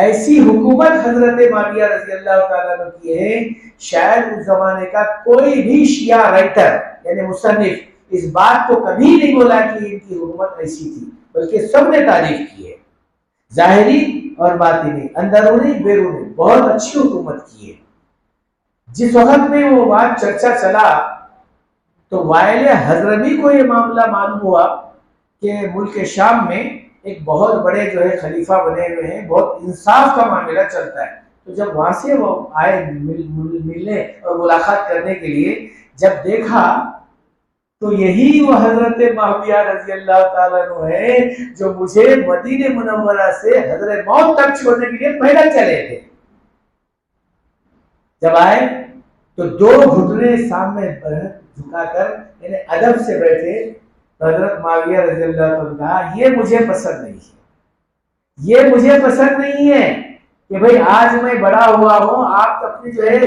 ایسی حکومت حضرت معاویہ رضی اللہ تعالیٰ عنہ کی ہے، شاید اس زمانے کا کوئی بھی شیعہ رائٹر یعنی مصنف اس بات کو کبھی نہیں بولا کہ ان کی حکومت ایسی تھی، بلکہ سب نے تعریف کی ہے، ظاہری اور باطنی، اندرونی بیرونی، بہت اچھی حکومت کی ہے۔ جس وقت میں وہ بات چرچا چلا تو وائل حضرمی کو یہ معاملہ معلوم ہوا کہ ملک شام میں ایک بہت بڑے جو ہے خلیفہ بنے ہوئے ہیں، بہت انصاف کا معاملہ چلتا ہے. تو جب وہاں سے وہ آئے ملنے اور ملاقات کرنے کے لیے، جب دیکھا تو یہی وہ حضرت معاویہ رضی اللہ تعالیٰ عنہ ہے جو مجھے مدینہ منورہ سے حضرت موت تک چھوڑنے کے لیے پیدل چلے تھے. جب آئے تو دو گھٹنے سامنے جھکا کر یعنی ادب سے بیٹھے. حضرت معاویہ رضی اللہ عنہ نے کہا یہ مجھے پسند نہیں ہے، یہ مجھے پسند نہیں ہے کہ بھئی آج میں بڑا ہوا ہوں، آپ اپنی جو ہے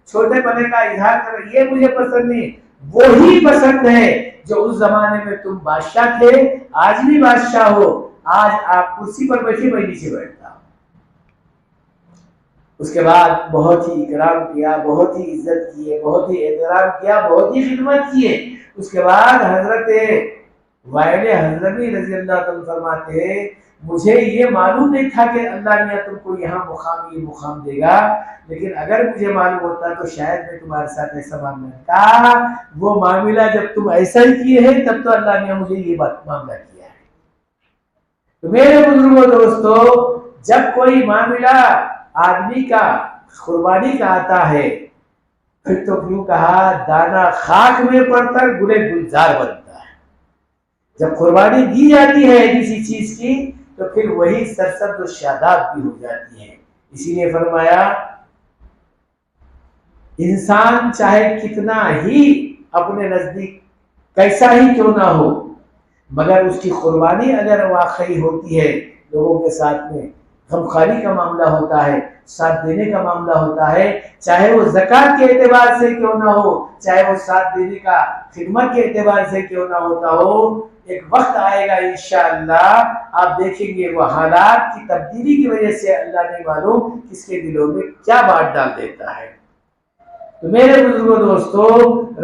چھوٹے پنے کا اظہار کر رہے، یہ مجھے پسند نہیں. وہی پسند ہے جو اس زمانے میں تم بادشاہ تھے، آج بھی بادشاہ ہو، آج آپ کرسی پر بیٹھے میں نیچے بیٹھتا ہوں. اس کے بعد بہت ہی اکرام کیا، بہت ہی عزت کیے، بہت ہی احترام کیا، بہت ہی خدمت کیے. اس کے بعد حضرت وائل حضرمی رضی اللہ عنہ فرماتے ہیں مجھے یہ معلوم نہیں تھا کہ اللہ نے تم کو یہاں یہ مقام دے گا، لیکن اگر مجھے معلوم ہوتا تو شاید میں تمہارے ساتھ ایسا معاملہ کہا. وہ معاملہ جب تم ایسا ہی کیے ہیں تب تو اللہ نے مجھے یہ معاملہ کیا ہے. تو میرے بزرگوں دوستو، جب کوئی معاملہ آدمی کا قربانی کا آتا ہے پھر تو کیوں کہا دانا خاک میں پڑ کر گلے گلزار بنتا ہے. جب قربانی دی جاتی ہے کسی چیز کی تو پھر وہی سرسبز و شاداب بھی ہو جاتی ہے. اسی لیے فرمایا انسان چاہے کتنا ہی اپنے نزدیک کیسا ہی کیوں نہ ہو، مگر اس کی قربانی اگر واقعی ہوتی ہے، لوگوں کے ساتھ میں غمخواری کا معاملہ ہوتا ہے، ساتھ دینے کا معاملہ ہوتا ہے، چاہے وہ زکوٰۃ کے اعتبار سے کیوں نہ ہو، چاہے وہ ساتھ دینے کا خدمت کے اعتبار سے کیوں نہ ہوتا ہو، ایک وقت آئے گا انشاءاللہ آپ دیکھیں گے وہ حالات کی تبدیلی کی وجہ سے اللہ نے معلوم کس کے دلوں میں کیا بات ڈال دیتا ہے. تو میرے بزرگوں دوستو،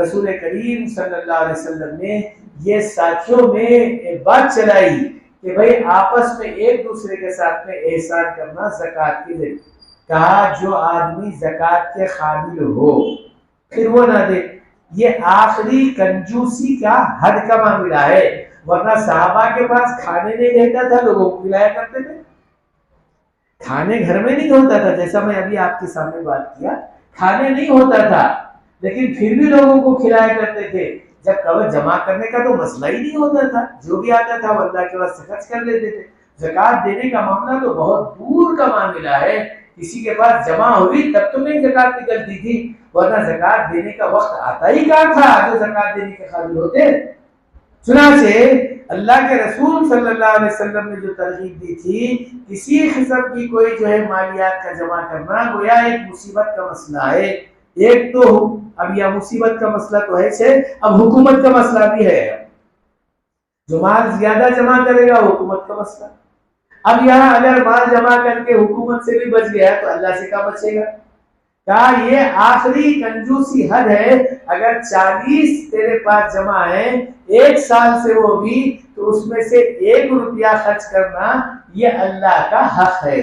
رسول کریم صلی اللہ علیہ وسلم نے یہ ساتھیوں میں ایک بات چلائی کہ بھئی آپس میں ایک دوسرے کے ساتھ میں احسان کرنا زکوٰۃ کے ذریعے. کہا جو آدمی زکوٰۃ کے قابل ہو پھر وہ نہ دے. یہ آخری کنجوسی کا حد کا معاملہ ہے، ورنہ صحابہ کے پاس کھانے نہیں رہتا تھا، لوگوں کو کھلایا کرتے تھے. کھانے گھر میں نہیں ہوتا تھا، جیسا میں ابھی آپ کے سامنے بات کیا، کھانے نہیں ہوتا تھا لیکن پھر بھی لوگوں کو کھلایا کرتے تھے. جب قبض جمع کرنے کا تو مسئلہ ہی نہیں ہوتا تھا، جو بھی آتا تھا وہ اللہ کے واسطے خرچ کر لیتے تھے. زکوٰۃ دینے کا معاملہ تو بہت دور کا معاملہ ہے. کسی کے پاس جمع ہوئی تب تو نہیں زکوٰۃ نکلتی تھی، ورنہ زکوٰۃ دینے کا وقت آتا ہی کہاں تھا جو زکوٰۃ دینے کے قابل ہوتے. چنانچہ اللہ کے رسول صلی اللہ علیہ وسلم نے جو ترغیب دی تھی کسی قسم کی کوئی جو ہے مالیات کا جمع کرنا گویا ایک مصیبت کا مسئلہ ہے. ایک تو اب یہ مصیبت کا مسئلہ تو ہے، اب حکومت کا مسئلہ بھی ہے. جو مال زیادہ جمع کرے گا حکومت کا مسئلہ. اب یہاں اگر مال جمع کر کے حکومت سے بھی بچ گیا تو اللہ سے کیا بچے گا. کہا یہ آخری کنجوسی حد ہے. اگر 40 تیرے پاس جمع ہے ایک سال سے وہ بھی، تو اس میں سے 1 روپیہ خرچ کرنا یہ اللہ کا حق ہے.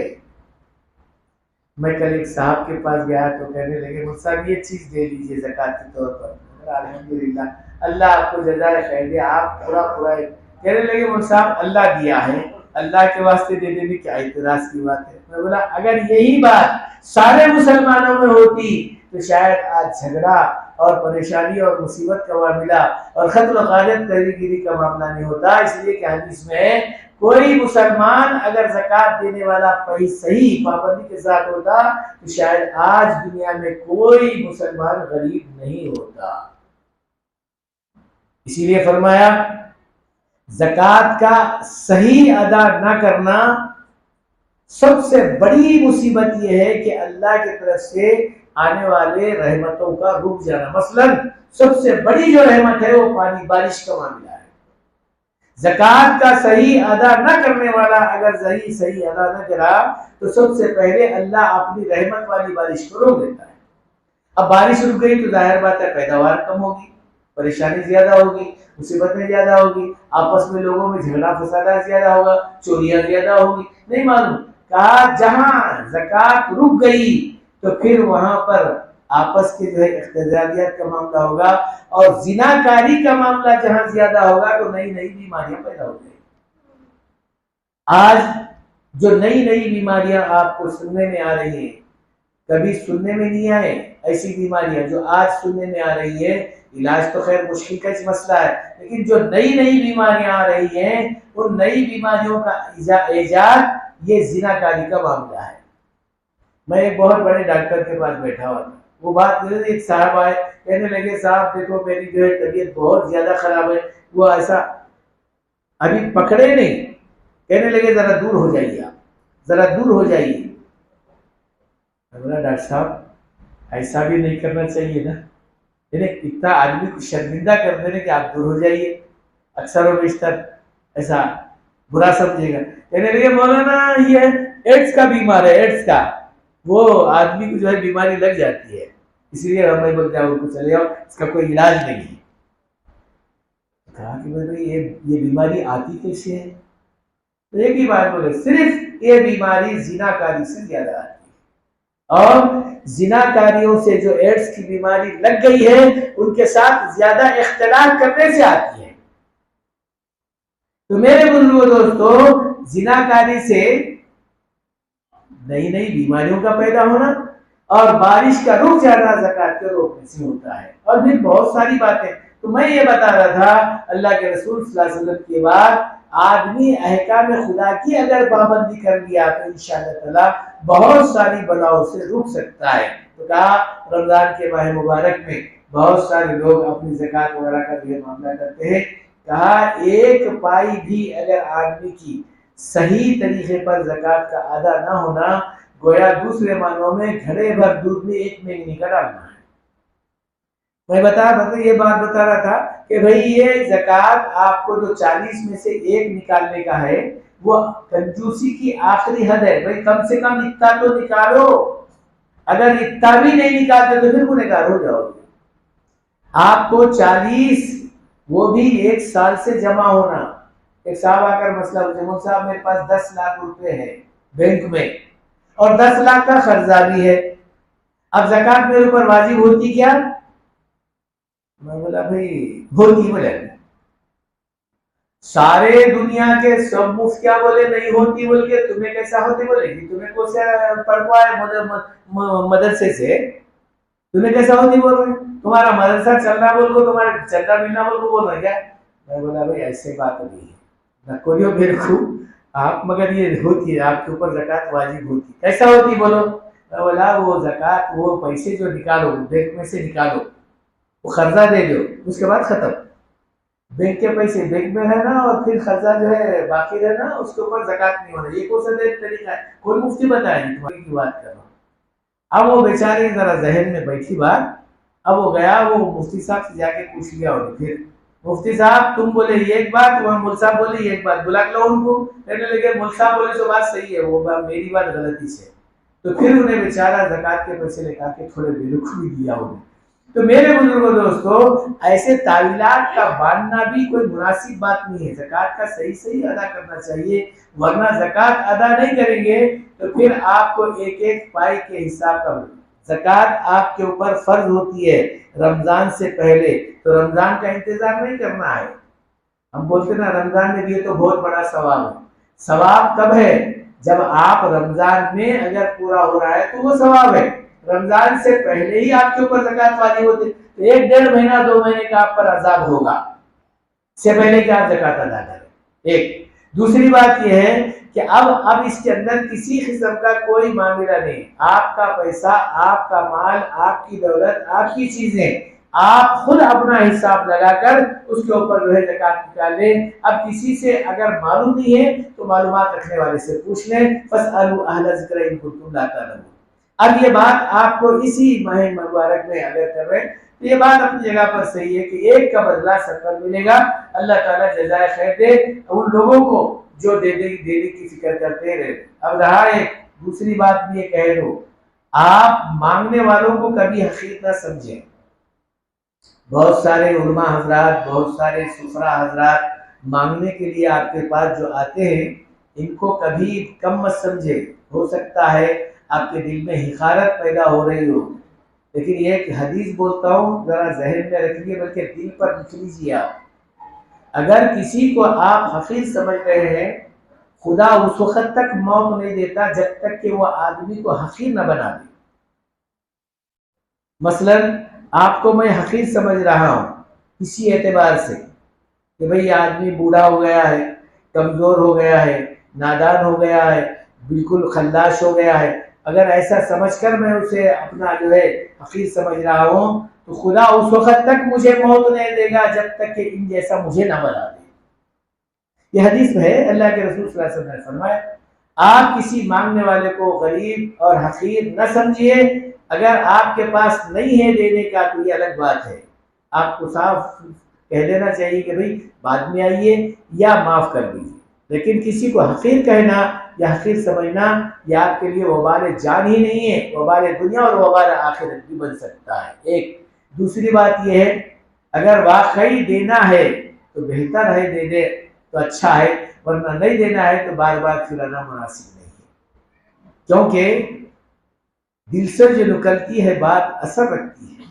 میں کل ایک صاحب کے پاس گیا تو کہنے لگے مجھ صاحب یہ چیز دے دیجئے زکوٰۃ کے طور پر. الحمدللہ اللہ آپ کو جزائے خیر دے، آپ پورا کہنے لگے مجھ صاحب اللہ دیا ہے، اللہ کے واسطے دے دینے کیا اعتراض کی بات ہے. میں بولا اگر یہی بات سارے مسلمانوں میں ہوتی تو شاید آج جھگڑا اور پریشانی اور مصیبت کا معاملہ اور قتل و غارت گیری کا معاملہ نہیں ہوتا. اس لیے کہ حدیث میں کوئی مسلمان اگر زکوٰۃ دینے والا صحیح پابندی کے ساتھ ہوتا تو شاید آج دنیا میں کوئی مسلمان غریب نہیں ہوتا. اسی لیے فرمایا زکوٰۃ کا صحیح ادا نہ کرنا سب سے بڑی مصیبت یہ ہے کہ اللہ کی طرف سے آنے والے رحمتوں کا رک جانا. مثلا سب سے بڑی جو رحمت ہے وہ پانی بارش کا معاملہ ہے. زکوٰۃ کا صحیح ادا نہ کرنے والا اگر صحیح ادا نہ کرا تو سب سے پہلے اللہ اپنی رحمت والی بارش کو روک دیتا ہے. اب بارش رک گئی تو ظاہر بات ہے پیداوار کم ہوگی، پریشانی زیادہ ہوگی، مصیبتیں زیادہ ہوگی، آپس میں لوگوں میں جھگڑا فسادات زیادہ ہوگا، چوریاں زیادہ ہوگی. نہیں معلوم. کہا جہاں زکوٰۃ رک گئی تو پھر وہاں پر آپس کے جو ہے اختلافات کا معاملہ ہوگا، اور زنا کاری کا معاملہ جہاں زیادہ ہوگا تو نئی بیماریاں پیدا ہو جائیں گی. آج جو نئی نئی بیماریاں آپ کو سننے میں آ رہی ہیں، کبھی سننے میں نہیں آئے ایسی بیماریاں جو آج سننے میں آ رہی ہے. علاج تو خیر مشکل کا مسئلہ ہے، لیکن جو نئی نئی بیماریاں آ رہی ہیں ان نئی بیماریوں کا ایجاد یہ زنا کاری کا معاملہ ہے. میں ایک بہت بڑے ڈاکٹر کے پاس بیٹھا ہوا تھا، وہ بات ایک صاحب آئے، کہنے لگے صاحب دیکھو میری جو ہے طبیعت بہت زیادہ خراب ہے. وہ ایسا ابھی پکڑے نہیں، کہنے لگے ذرا دور ہو جائیے، آپ ذرا دور ہو جائیے. میں بولا ڈاکٹر صاحب ایسا بھی نہیں کرنا چاہیے نا، یعنی اتنا آدمی کو شرمندہ کر دینے کہ آپ دور ہو جائیے، اکثر و بیشتر ایسا برا سمجھے گا. کہنے لگے مولانا یہ ایڈس کا بیمار ہے، ایڈس کا وہ آدمی کو جو ہے بیماری لگ جاتی ہے، اس لیے ہمیں بولتے ہیں ان کو چلے جاؤ، اس کا کوئی علاج نہیں ہے. کہا کہ بھائی یہ بیماری آتی کیسے ہے؟ تو ایک ہی بات بولے، صرف یہ بیماری زنا کاری سے زیادہ آتی ہے، اور زنا کاریوں سے جو ایڈس کی بیماری لگ گئی ہے ان کے ساتھ زیادہ اختلاط کرنے سے آتی ہے. تو میرے بزرگوں دوستو، زنا کاری سے نئی نئی بیماریوں کا پیدا ہونا اور بارش کا رک جانا زکات کے روکنے سے ہوتا ہے، اور بھی بہت ساری باتیں. تو میں یہ بتا رہا تھا اللہ کے رسول صلی اللہ علیہ وسلم کے بعد آدمی احکام خدا کی اگر پابندی کر لیا تو انشاءاللہ تعالی بہت ساری بلاؤں سے رک سکتا ہے. تو کہا رمضان کے ماہ مبارک میں بہت سارے لوگ اپنی زکات وغیرہ کا یہ معاملہ کرتے ہیں. کہا ایک پائی بھی اگر آدمی کی صحیح طریقے پر زکات کا ادا نہ ہونا، گویا دوسرے معنوں میں گھڑے بھر دودھ میں ایک مہینے کا ڈالنا ہے. میں یہ بات بتا رہا تھا کہ بھئی یہ زکات آپ کو جو 40 میں سے ایک نکالنے کا ہے وہ کنجوسی کی آخری حد ہے. بھئی کم سے کم اتنا تو نکالو، اگر اتنا بھی نہیں نکالتے تو پھر گنہگار ہو جاؤ گے. آپ کو 40 وہ بھی ایک سال سے جمع ہونا. ایک صاحب آ کر مسئلہ پوچھے، مول صاحب میرے پاس 10 لاکھ روپے ہے بینک میں اور 10 لاکھ کا قرضہ بھی ہے، اب زکات میرے اوپر واجب ہوتی کیا؟ میں بولا بھائی ہوتی. بولے سارے دنیا کے سب مفت کیا بولے نہیں ہوتی، بول کے تمہیں کیسا ہوتی؟ بولے گی تمہیں کون سے پڑھوایا مدرسے سے، تمہیں کیسا ہوتی بول رہے؟ تمہارا مدرسہ چلنا بول کو، تمہارا چلنا ملنا بول کو بول رہے کیا؟ میں بولا بھائی ایسے بات نہیں ہے نہ کوئی میرے کو آپ، مگر یہ ہوتی ہے آپ کے اوپر زکات واجب ہوتی. کیسا ہوتی بولو؟ میں بولا وہ زکات وہ پیسے جو نکالو بینک میں سے نکالو، وہ قرضہ دے دو، اس کے بعد ختم. بینک کے پیسے بینک میں رہنا اور پھر قرضہ جو ہے باقی رہنا، اس کے اوپر زکات نہیں ہونا. یہ کون سا طریقہ ہے؟ کوئی مفتی بتائے گی تمہاری کی بات کر رہا ہوں. اب وہ بیچارے ذرا ذہن میں بیٹھی بات، اب وہ گیا وہ مفتی صاحب سے جا کے پوچھ لیا. اور پھر مفتی صاحب تم بولے یہ ایک بات، وہ مول صاحب بولے یہ ایک بات، بلا لو ان کو. کہنے لگے مول صاحب بولے تو بات صحیح ہے، وہ میری بات غلطی سے. تو پھر انہیں بیچارہ زکات کے پیسے لے کے تھوڑے بے رخی دیا انہیں. تو میرے بزرگوں دوستو، ایسے تعویلات کا باندھنا بھی کوئی مناسب بات نہیں ہے. زکات کا صحیح ادا کرنا چاہیے، ورنہ زکات ادا نہیں کریں گے تو پھر آپ کو ایک ایک پائی کے حساب کا. زکات آپ کے اوپر فرض ہوتی ہے رمضان سے پہلے، تو رمضان کا انتظار نہیں کرنا ہے. ہم بولتے نا رمضان میں دیے تو بہت بڑا ثواب ہے. ثواب کب ہے؟ جب آپ رمضان میں اگر پورا ہو رہا ہے تو وہ ثواب ہے. رمضان سے پہلے ہی آپ کے اوپر زکات واجب ہوتی تو 1.5 مہینہ 2 مہینے کا آپ پر عذاب ہوگا، اس سے پہلے کہ آپ زکات ادا کریں. ایک دوسری بات یہ ہے کہ اب اس کے اندر کسی قسم کا کوئی معاملہ نہیں. آپ کا پیسہ، آپ کا مال، آپ کی دولت، آپ کی چیزیں، آپ خود اپنا حساب لگا کر اس کے اوپر جو ہے زکات نکال لیں. اب کسی سے اگر معلوم نہیں ہے تو معلومات رکھنے والے سے پوچھ لیں. فاسألوا اہل الذکر ان کنتم لا تعلمون. اب یہ بات آپ کو اسی ماہ مبارک میں اگر کر رہے تو یہ بات اپنی جگہ پر صحیح ہے کہ ایک کا بدلہ 70 ملے گا. اللہ تعالیٰ جزائے خیر دے ان لوگوں کو جو دینے کی فکر کرتے رہے. اب رہا ایک دوسری بات بھی یہ کہہ دو، آپ مانگنے والوں کو کبھی حقیر نہ سمجھیں. بہت سارے علماء حضرات، بہت سارے سفرا حضرات مانگنے کے لیے آپ کے پاس جو آتے ہیں ان کو کبھی کم مت سمجھے. ہو سکتا ہے آپ کے دل میں حقارت پیدا ہو رہی ہو، لیکن یہ ایک حدیث بولتا ہوں ذرا ذہن میں رکھیے، بلکہ دل پر لکھ لیجیے. آپ اگر کسی کو آپ حقیر سمجھ رہے ہیں، خدا اس وقت تک موت نہیں دیتا جب تک کہ وہ آدمی کو حقیر نہ بنا دے۔ مثلا آپ کو میں حقیر سمجھ رہا ہوں کسی اعتبار سے کہ بھئی یہ آدمی بوڑھا ہو گیا ہے، کمزور ہو گیا ہے، نادان ہو گیا ہے، بالکل خللاش ہو گیا ہے، اگر ایسا سمجھ کر میں اسے اپنا جو ہے حقیر سمجھ رہا ہوں تو خدا اس وقت تک مجھے موت نہیں دے گا جب تک کہ ان جیسا مجھے نہ بنا دے۔ یہ حدیث میں ہے، اللہ کے رسول صلی اللہ علیہ وسلم نے فرمایا آپ کسی مانگنے والے کو غریب اور حقیر نہ سمجھیے، اگر آپ کے پاس نہیں ہے دینے کا تو یہ الگ بات ہے، آپ کو صاف کہہ دینا چاہیے کہ بھئی بعد میں آئیے یا معاف کر دیجیے، لیکن کسی کو حقیر کہنا یا حقیر سمجھنا یہ آپ کے لیے وبال جان ہی نہیں ہے، وبال دنیا اور وبال آخرت بھی بن سکتا ہے۔ ایک دوسری بات یہ ہے اگر واقعی دینا ہے تو بہتر ہے دے دے تو اچھا ہے، ورنہ نہیں دینا ہے تو بار بار پھرانا مناسب نہیں ہے، کیونکہ دل سے جو نکلتی ہے بات اثر رکھتی ہے،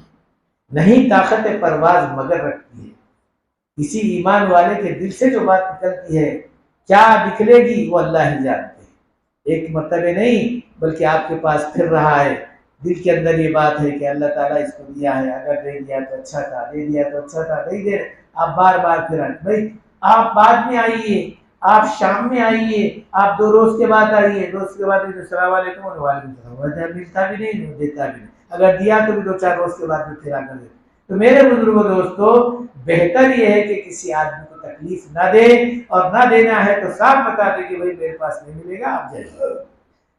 نہیں طاقت پرواز مگر رکھتی ہے۔ کسی ایمان والے کے دل سے جو بات نکلتی ہے کیا نکلے گی وہ اللہ ہی جانتے ہیں، ایک مرتبہ نہیں بلکہ آپ کے پاس پھر رہا ہے، دل کے اندر یہ بات ہے کہ اللہ تعالیٰ اس کو دیا ہے، اگر دے دیا تو اچھا تھا، دے دیا تو اچھا تھا، نہیں دے آپ بار بار پھر بھائی آپ بعد میں آئیے، آپ شام میں آئیے، آپ 2 روز کے بعد آئیے، روز کے بعد السلام علیکم وعلیکم السلام، ملتا بھی نہیں دیتا بھی نہیں، اگر دیا تو بھی 2-4 روز کے بعد میں پھر آ کر دے۔ تو میرے بزرگوں دوستو بہتر یہ ہے کہ کسی آدمی کو تکلیف نہ دے، اور نہ دینا ہے تو صاف بتا دے کہ بھائی میرے پاس نہیں ملے گا آپ جائیے۔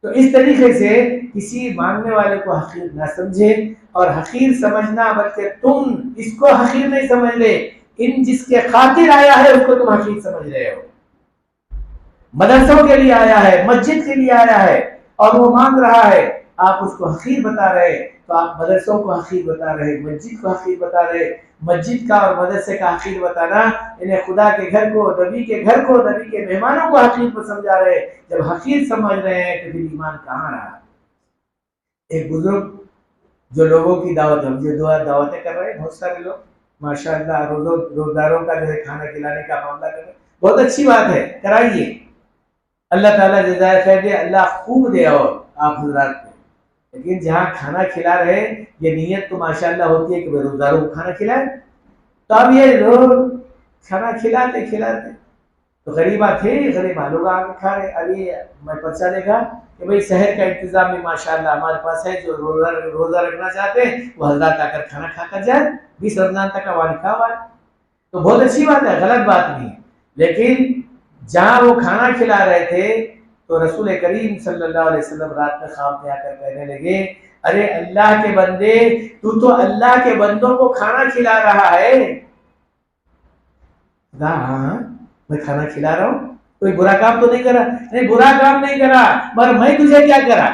تو اس طریقے سے کسی مانگنے والے کو حقیر نہ سمجھے، اور حقیر سمجھنا بلکہ تم اس کو حقیر نہیں سمجھ لے، ان جس کے خاطر آیا ہے اس کو تم حقیر سمجھ رہے ہو، مدرسوں کے لیے آیا ہے، مسجد کے لیے آیا ہے اور وہ مانگ رہا ہے، آپ اس کو حقیر بتا رہے تو آپ مدرسوں کو حقیر بتا رہے، مسجد کو حقیر بتا رہے۔ مسجد کا اور مدرسے کا حقیر بتانا انہیں خدا کے گھر کو، نبی کے گھر کو، نبی کے مہمانوں کو حقیر پر سمجھا رہے۔ جب حقیر سمجھ رہے ہیں تو پھر ایمان کہاں رہا؟ ایک بزرگ جو لوگوں کی دعوت، ہم جو دعوتیں کر رہے ہیں، بہت سارے لوگ ماشاء اللہ روزداروں کا جو ہے کھانا کھلانے کا معاملہ کر رہے ہیں، بہت اچھی بات ہے، کرائیے، اللہ تعالیٰ جزائے خیر دے، اللہ خوب دے اور آپ حضرات کو، لیکن جہاں کھانا کھلا رہے یہ نیت تو ماشاءاللہ ہوتی ہے کہ روزداروں کو کھانا کھلائے، تو اب یہ لوگ کھانا کھلاتے تو غریبہ تھے، غریبہ لوگ آ کے کھا رہے۔ ابھی میں پرچہ دیکھا کہ بھئی شہر کا انتظام بھی ماشاءاللہ ہمارے پاس ہے، جو روزہ رکھنا چاہتے ہیں وہ حضرات آ کر کھانا کھا کر جائے، 20 رمضان تک کا وہاں لکھا ہوا ہے، تو بہت اچھی بات ہے، غلط بات نہیں ہے، لیکن جہاں وہ کھانا کھلا رہے تھے تو رسول کریم صلی اللہ علیہ وسلم رات میں خواب میں آ کر کہنے لگے ارے اللہ کے بندے تو اللہ کے بندوں کو کھانا کھلا رہا ہے۔ ہاں میں کھانا کھلا رہا ہوں، کوئی برا کام تو نہیں کرا؟ نہیں برا کام نہیں کرا، مگر میں تجھے کیا کرا؟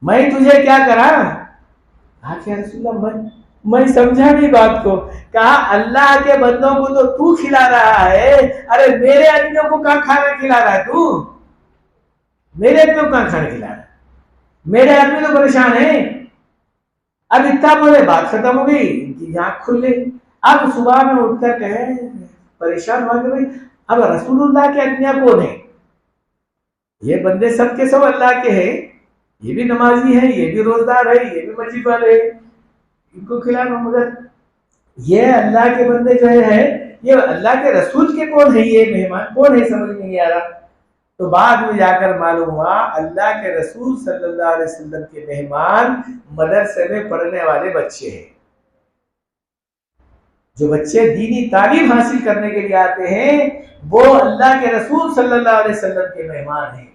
میں تجھے کیا کرا؟ کہا کہ رسول اللہ میں سمجھا نہیں بات کو، کہا اللہ کے بندوں کو تو کھلا رہا ہے، ارے میرے آدمیوں کو کہاں کھانا کھلا رہا ہے تو؟ میرے آدمیوں کو کہاں کھانا کھلا رہا ہے؟ میرے آدمی تو پریشان ہیں۔ اب اتنا بولے بات ختم ہو گئی، ان کی آنکھ کھل گئی۔ اب صبح میں اٹھ کر کہے پریشان ہوا کہ بھائی اب رسول اللہ کے آدمیاں کون ہیں؟ یہ بندے سب کے سب اللہ کے ہیں، یہ بھی نمازی ہے، یہ بھی روزدار ہے، یہ بھی مسجد والے ہیں، ان کو کھلانا، مگر یہ اللہ کے بندے جو ہے یہ اللہ کے رسول کے کون ہے؟ یہ مہمان کون ہے؟ سمجھ میں نہیں آ رہا۔ تو بعد میں جا کر معلوم ہوا اللہ کے رسول صلی اللہ علیہ وسلم کے مہمان مدرسے میں پڑھنے والے بچے ہیں، جو بچے دینی تعلیم حاصل کرنے کے لیے آتے ہیں وہ اللہ کے رسول صلی اللہ علیہ وسلم کے مہمان ہیں۔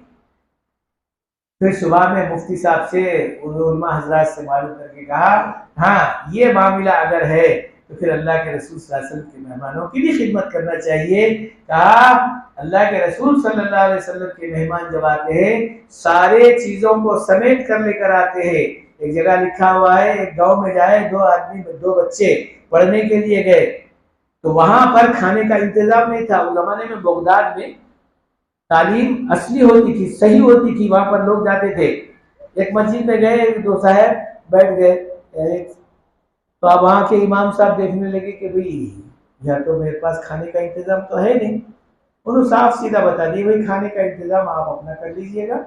پھر صبح میں مفتی صاحب سے علماء حضرات سے معلوم کر کے کہا ہاں یہ معاملہ اگر ہے تو پھر اللہ کے رسول صلی اللہ علیہ وسلم کے مہمانوں کی بھی خدمت کرنا چاہیے۔ کہا اللہ کے رسول صلی اللہ علیہ وسلم کے مہمان جب آتے ہیں سارے چیزوں کو سمیٹ کر لے کر آتے ہیں۔ ایک جگہ لکھا ہوا ہے ایک گاؤں میں جائے دو بچے پڑھنے کے لیے گئے تو وہاں پر کھانے کا انتظام نہیں تھا۔ اس زمانے میں بغداد میں تعلیم اصلی ہوتی تھی، صحیح ہوتی تھی، وہاں پر لوگ جاتے تھے۔ ایک مسجد میں گئے، 2 صاحب بیٹھ گئے، تو اب وہاں کے امام صاحب دیکھنے لگے کہ بھئی یا تو میرے پاس کھانے کا انتظام تو ہے نہیں، انہوں صاف سیدھا بتا دی بھائی کھانے کا انتظام آپ اپنا کر لیجئے گا،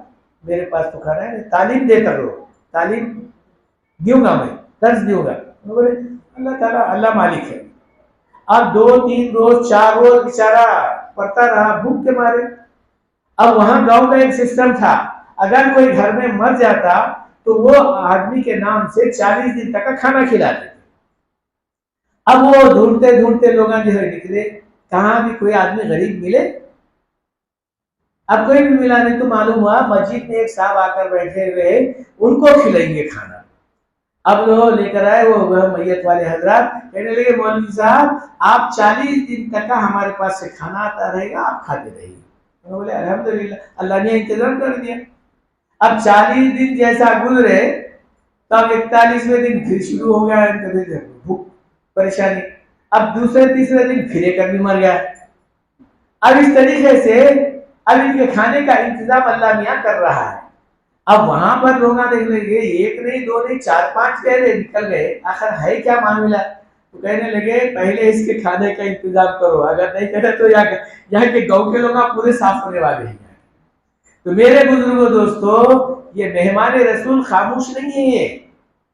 میرے پاس تو کھانا ہے، تعلیم دیتا رہو، تعلیم دوں گا، میں درس دوں گا۔ انہوں بولے اللہ تعالیٰ اللہ مالک ہے۔ اب 2 3 روز 4 روز بیچارہ پڑتا رہا بھوک کے مارے۔ اب وہاں گاؤں کا ایک سسٹم تھا، اگر کوئی گھر میں مر جاتا تو وہ آدمی کے نام سے 40 دن تک کا کھانا کھلاتے۔ اب وہ ڈھونڈتے ڈھونڈتے لوگ جو ہے نکلے، کہاں بھی کوئی آدمی غریب ملے۔ اب کوئی بھی ملا نہیں تو معلوم ہوا مسجد میں ایک صاحب آ کر بیٹھے ہوئے، ان کو کھلائیں گے کھانا۔ اب لوگ لے کر آئے وہ میت والے حضرات، کہنے لگے مولوی صاحب آپ 40 دن تک کا ہمارے پاس سے کھانا آتا رہے گا، آپ کھاتے رہیے۔ انہوں نے بولے الحمدللہ اللہ نے انتظام کر دیا۔ اب 40 دن جیسا گزرے تو اب 41ویں دن پھر شروع ہو گیا بھوک پریشانی۔ اب دوسرے تیسرے دن پھر ایک آدمی مر گیا۔ اب اس طریقے سے اب ان کے کھانے کا انتظام اللہ میاں کر رہا ہے۔ اب وہاں پر لوگ دیکھنے لگے، ایک نہیں 2 نہیں 4 5 کہہ نکل گئے، آخر ہے کیا معاملہ؟ تو کہنے لگے پہلے اس کے کھانے کا انتظام کرو، اگر نہیں کرے تو یہاں کے گاؤں کے لوگ پورے صاف ہونے والے ہیں۔ تو میرے بزرگوں دوستو، یہ مہمان رسول خاموش نہیں ہے،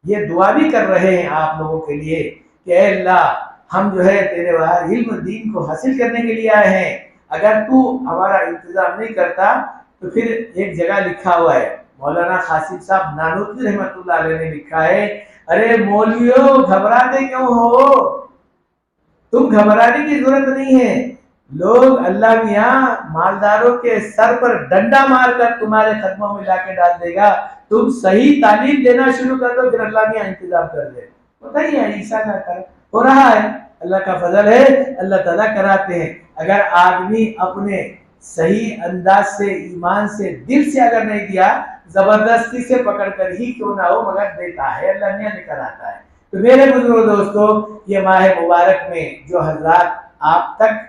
یہ دعا بھی کر رہے ہیں آپ لوگوں کے لیے کہ اے اللہ ہم جو ہے تیرے علم دین کو حاصل کرنے کے لیے آئے ہیں، اگر تو ہمارا انتظام نہیں کرتا تو پھر ایک جگہ لکھا ہوا ہے، مولانا قاسم صاحب نانوتوی رحمۃ اللہ علیہ نے لکھا ہے، ارے مولویو گھبراتے کیوں ہو؟ تم گھبرانے کی ضرورت نہیں ہے، لوگ اللہ میاں مالداروں کے سر پر ڈنڈا مار کر تمہارے قدموں میں لا کے ڈال دے گا، تم صحیح تعلیم دینا شروع کر دو، پھر اللہ میاں انتظام کر دے۔ بتائیے ایسا نہ کر، ہو رہا ہے، اللہ کا فضل ہے، اللہ تعالیٰ کراتے ہیں۔ اگر آدمی اپنے صحیح انداز سے ایمان سے دل سے اگر نہیں دیا، زبردستی سے پکڑ کر ہی کیوں نہ ہو مگر دیتا ہے، اللہ میاں نے کراتا ہے۔ تو میرے بزرگوں دوستو، یہ ماہ مبارک میں جو حضرات آپ تک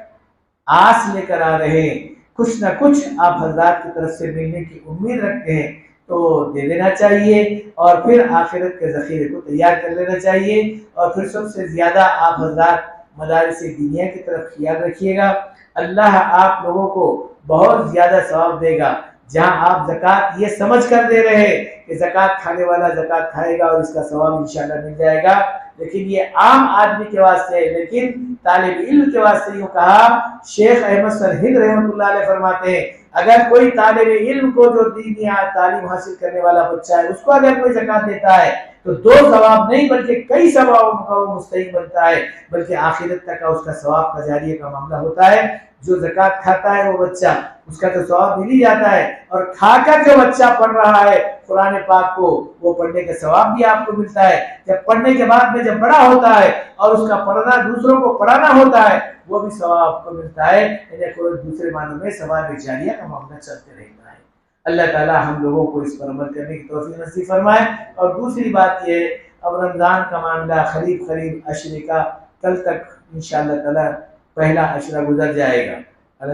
آس لے کر آ رہے ہیں، کچھ نہ کچھ آپ حضرات کی طرف سے ملنے کی امید رکھتے ہیں تو دے دینا چاہیے، اور پھر آخرت کے ذخیرے کو تیار کر لینا چاہیے، اور پھر سب سے زیادہ آپ حضرات مدارس دینیہ کی طرف خیال رکھیے گا۔ اللہ آپ لوگوں کو بہت زیادہ ثواب دے گا۔ جہاں آپ زکوٰۃ یہ سمجھ کر دے رہے کہ زکوٰۃ کھانے والا زکوٰۃ کھائے گا اور اس کا ثواب انشاءاللہ مل جائے گا، لیکن یہ عام آدمی کے واسطے ہے، لیکن طالب علم کے واسطے یوں کہا، شیخ احمد سرہند رحمۃ اللہ علیہ فرماتے ہیں اگر کوئی طالب علم کو جو دینی تعلیم حاصل کرنے والا بچہ ہے اس کو اگر کوئی زکوٰۃ دیتا ہے تو 2 ثواب نہیں بلکہ کئی ثوابوں کا وہ مستحق بنتا ہے، بلکہ آخرت تک کا اس کا ثواب کا جاریہ کا معاملہ ہوتا ہے۔ جو زکوٰۃ کھاتا ہے وہ بچہ، اس کا تو ثواب مل ہی جاتا ہے، اور کھا کر جو بچہ پڑھ رہا ہے قرآن پاک کو، وہ پڑھنے کا ثواب بھی آپ کو ملتا ہے۔ جب پڑھنے کے بعد میں جب بڑا ہوتا ہے اور اس کا پڑھنا دوسروں کو پڑھانا ہوتا ہے، وہ بھی ثواب آپ کو ملتا ہے، یعنی کوئی دوسرے معنوں میں ثواب جاریہ کا معاملہ چلتے رہتا ہے۔ اللہ تعالی ہم لوگوں کو اس پر عمل کرنے کی توفیق نصیب فرمائے۔ اور دوسری بات یہ، اب رمضان کا معاملہ قریب عشرے کا، کل تک انشاءاللہ تعالی پہلا عشرہ گزر جائے گا۔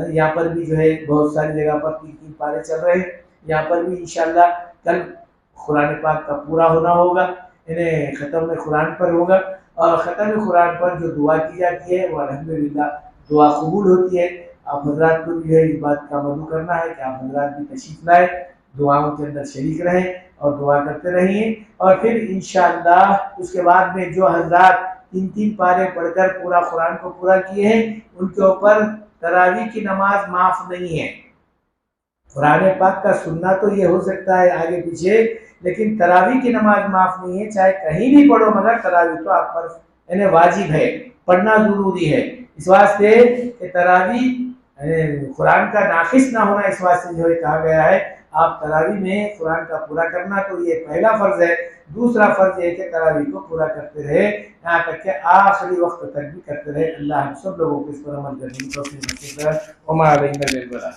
یہاں پر بھی جو ہے بہت ساری جگہ پر 3 پارے چل رہے ہیں، یہاں پر بھی انشاءاللہ کل قرآن پاک کا پورا ہونا ہوگا، یعنی ختم قرآن پر ہوگا، اور ختم قرآن پر جو دعا کی جاتی ہے وہ الحمدللہ دعا قبول ہوتی ہے۔ آپ حضرات کو بھی ہے اس بات کا مدعو کرنا ہے کہ آپ حضرات بھی تشریف لائیں، دعاؤں کے اندر شریک رہیں اور دعا کرتے رہیں، اور پھر انشاءاللہ اس کے بعد میں جو حضرات 3 پارے پڑھ کر پورا قرآن کو پورا کیے ہیں ان کے اوپر تراویح کی نماز معاف نہیں ہے۔ قرآن پاک کا سننا تو یہ ہو سکتا ہے آگے پیچھے، لیکن تراویح کی نماز معاف نہیں ہے، چاہے کہیں بھی پڑھو مگر تراویح تو آپ پر یعنی واجب ہے، پڑھنا ضروری ہے۔ اس واسطے کہ تراویح قرآن کا ناقص نہ ہونا، اس واسطے جو ہے کہا گیا ہے آپ تراویح میں قرآن کا پورا کرنا، تو یہ پہلا فرض ہے۔ دوسرا فرض یہ کہ تراویح کو پورا کرتے رہے، یہاں تک کہ آخری وقت تک بھی کرتے رہے۔ اللہ ہم سب لوگوں کو اس پر عمل کرنے کی توفیق نصیب کرے۔ وما علینا الا البلاغ۔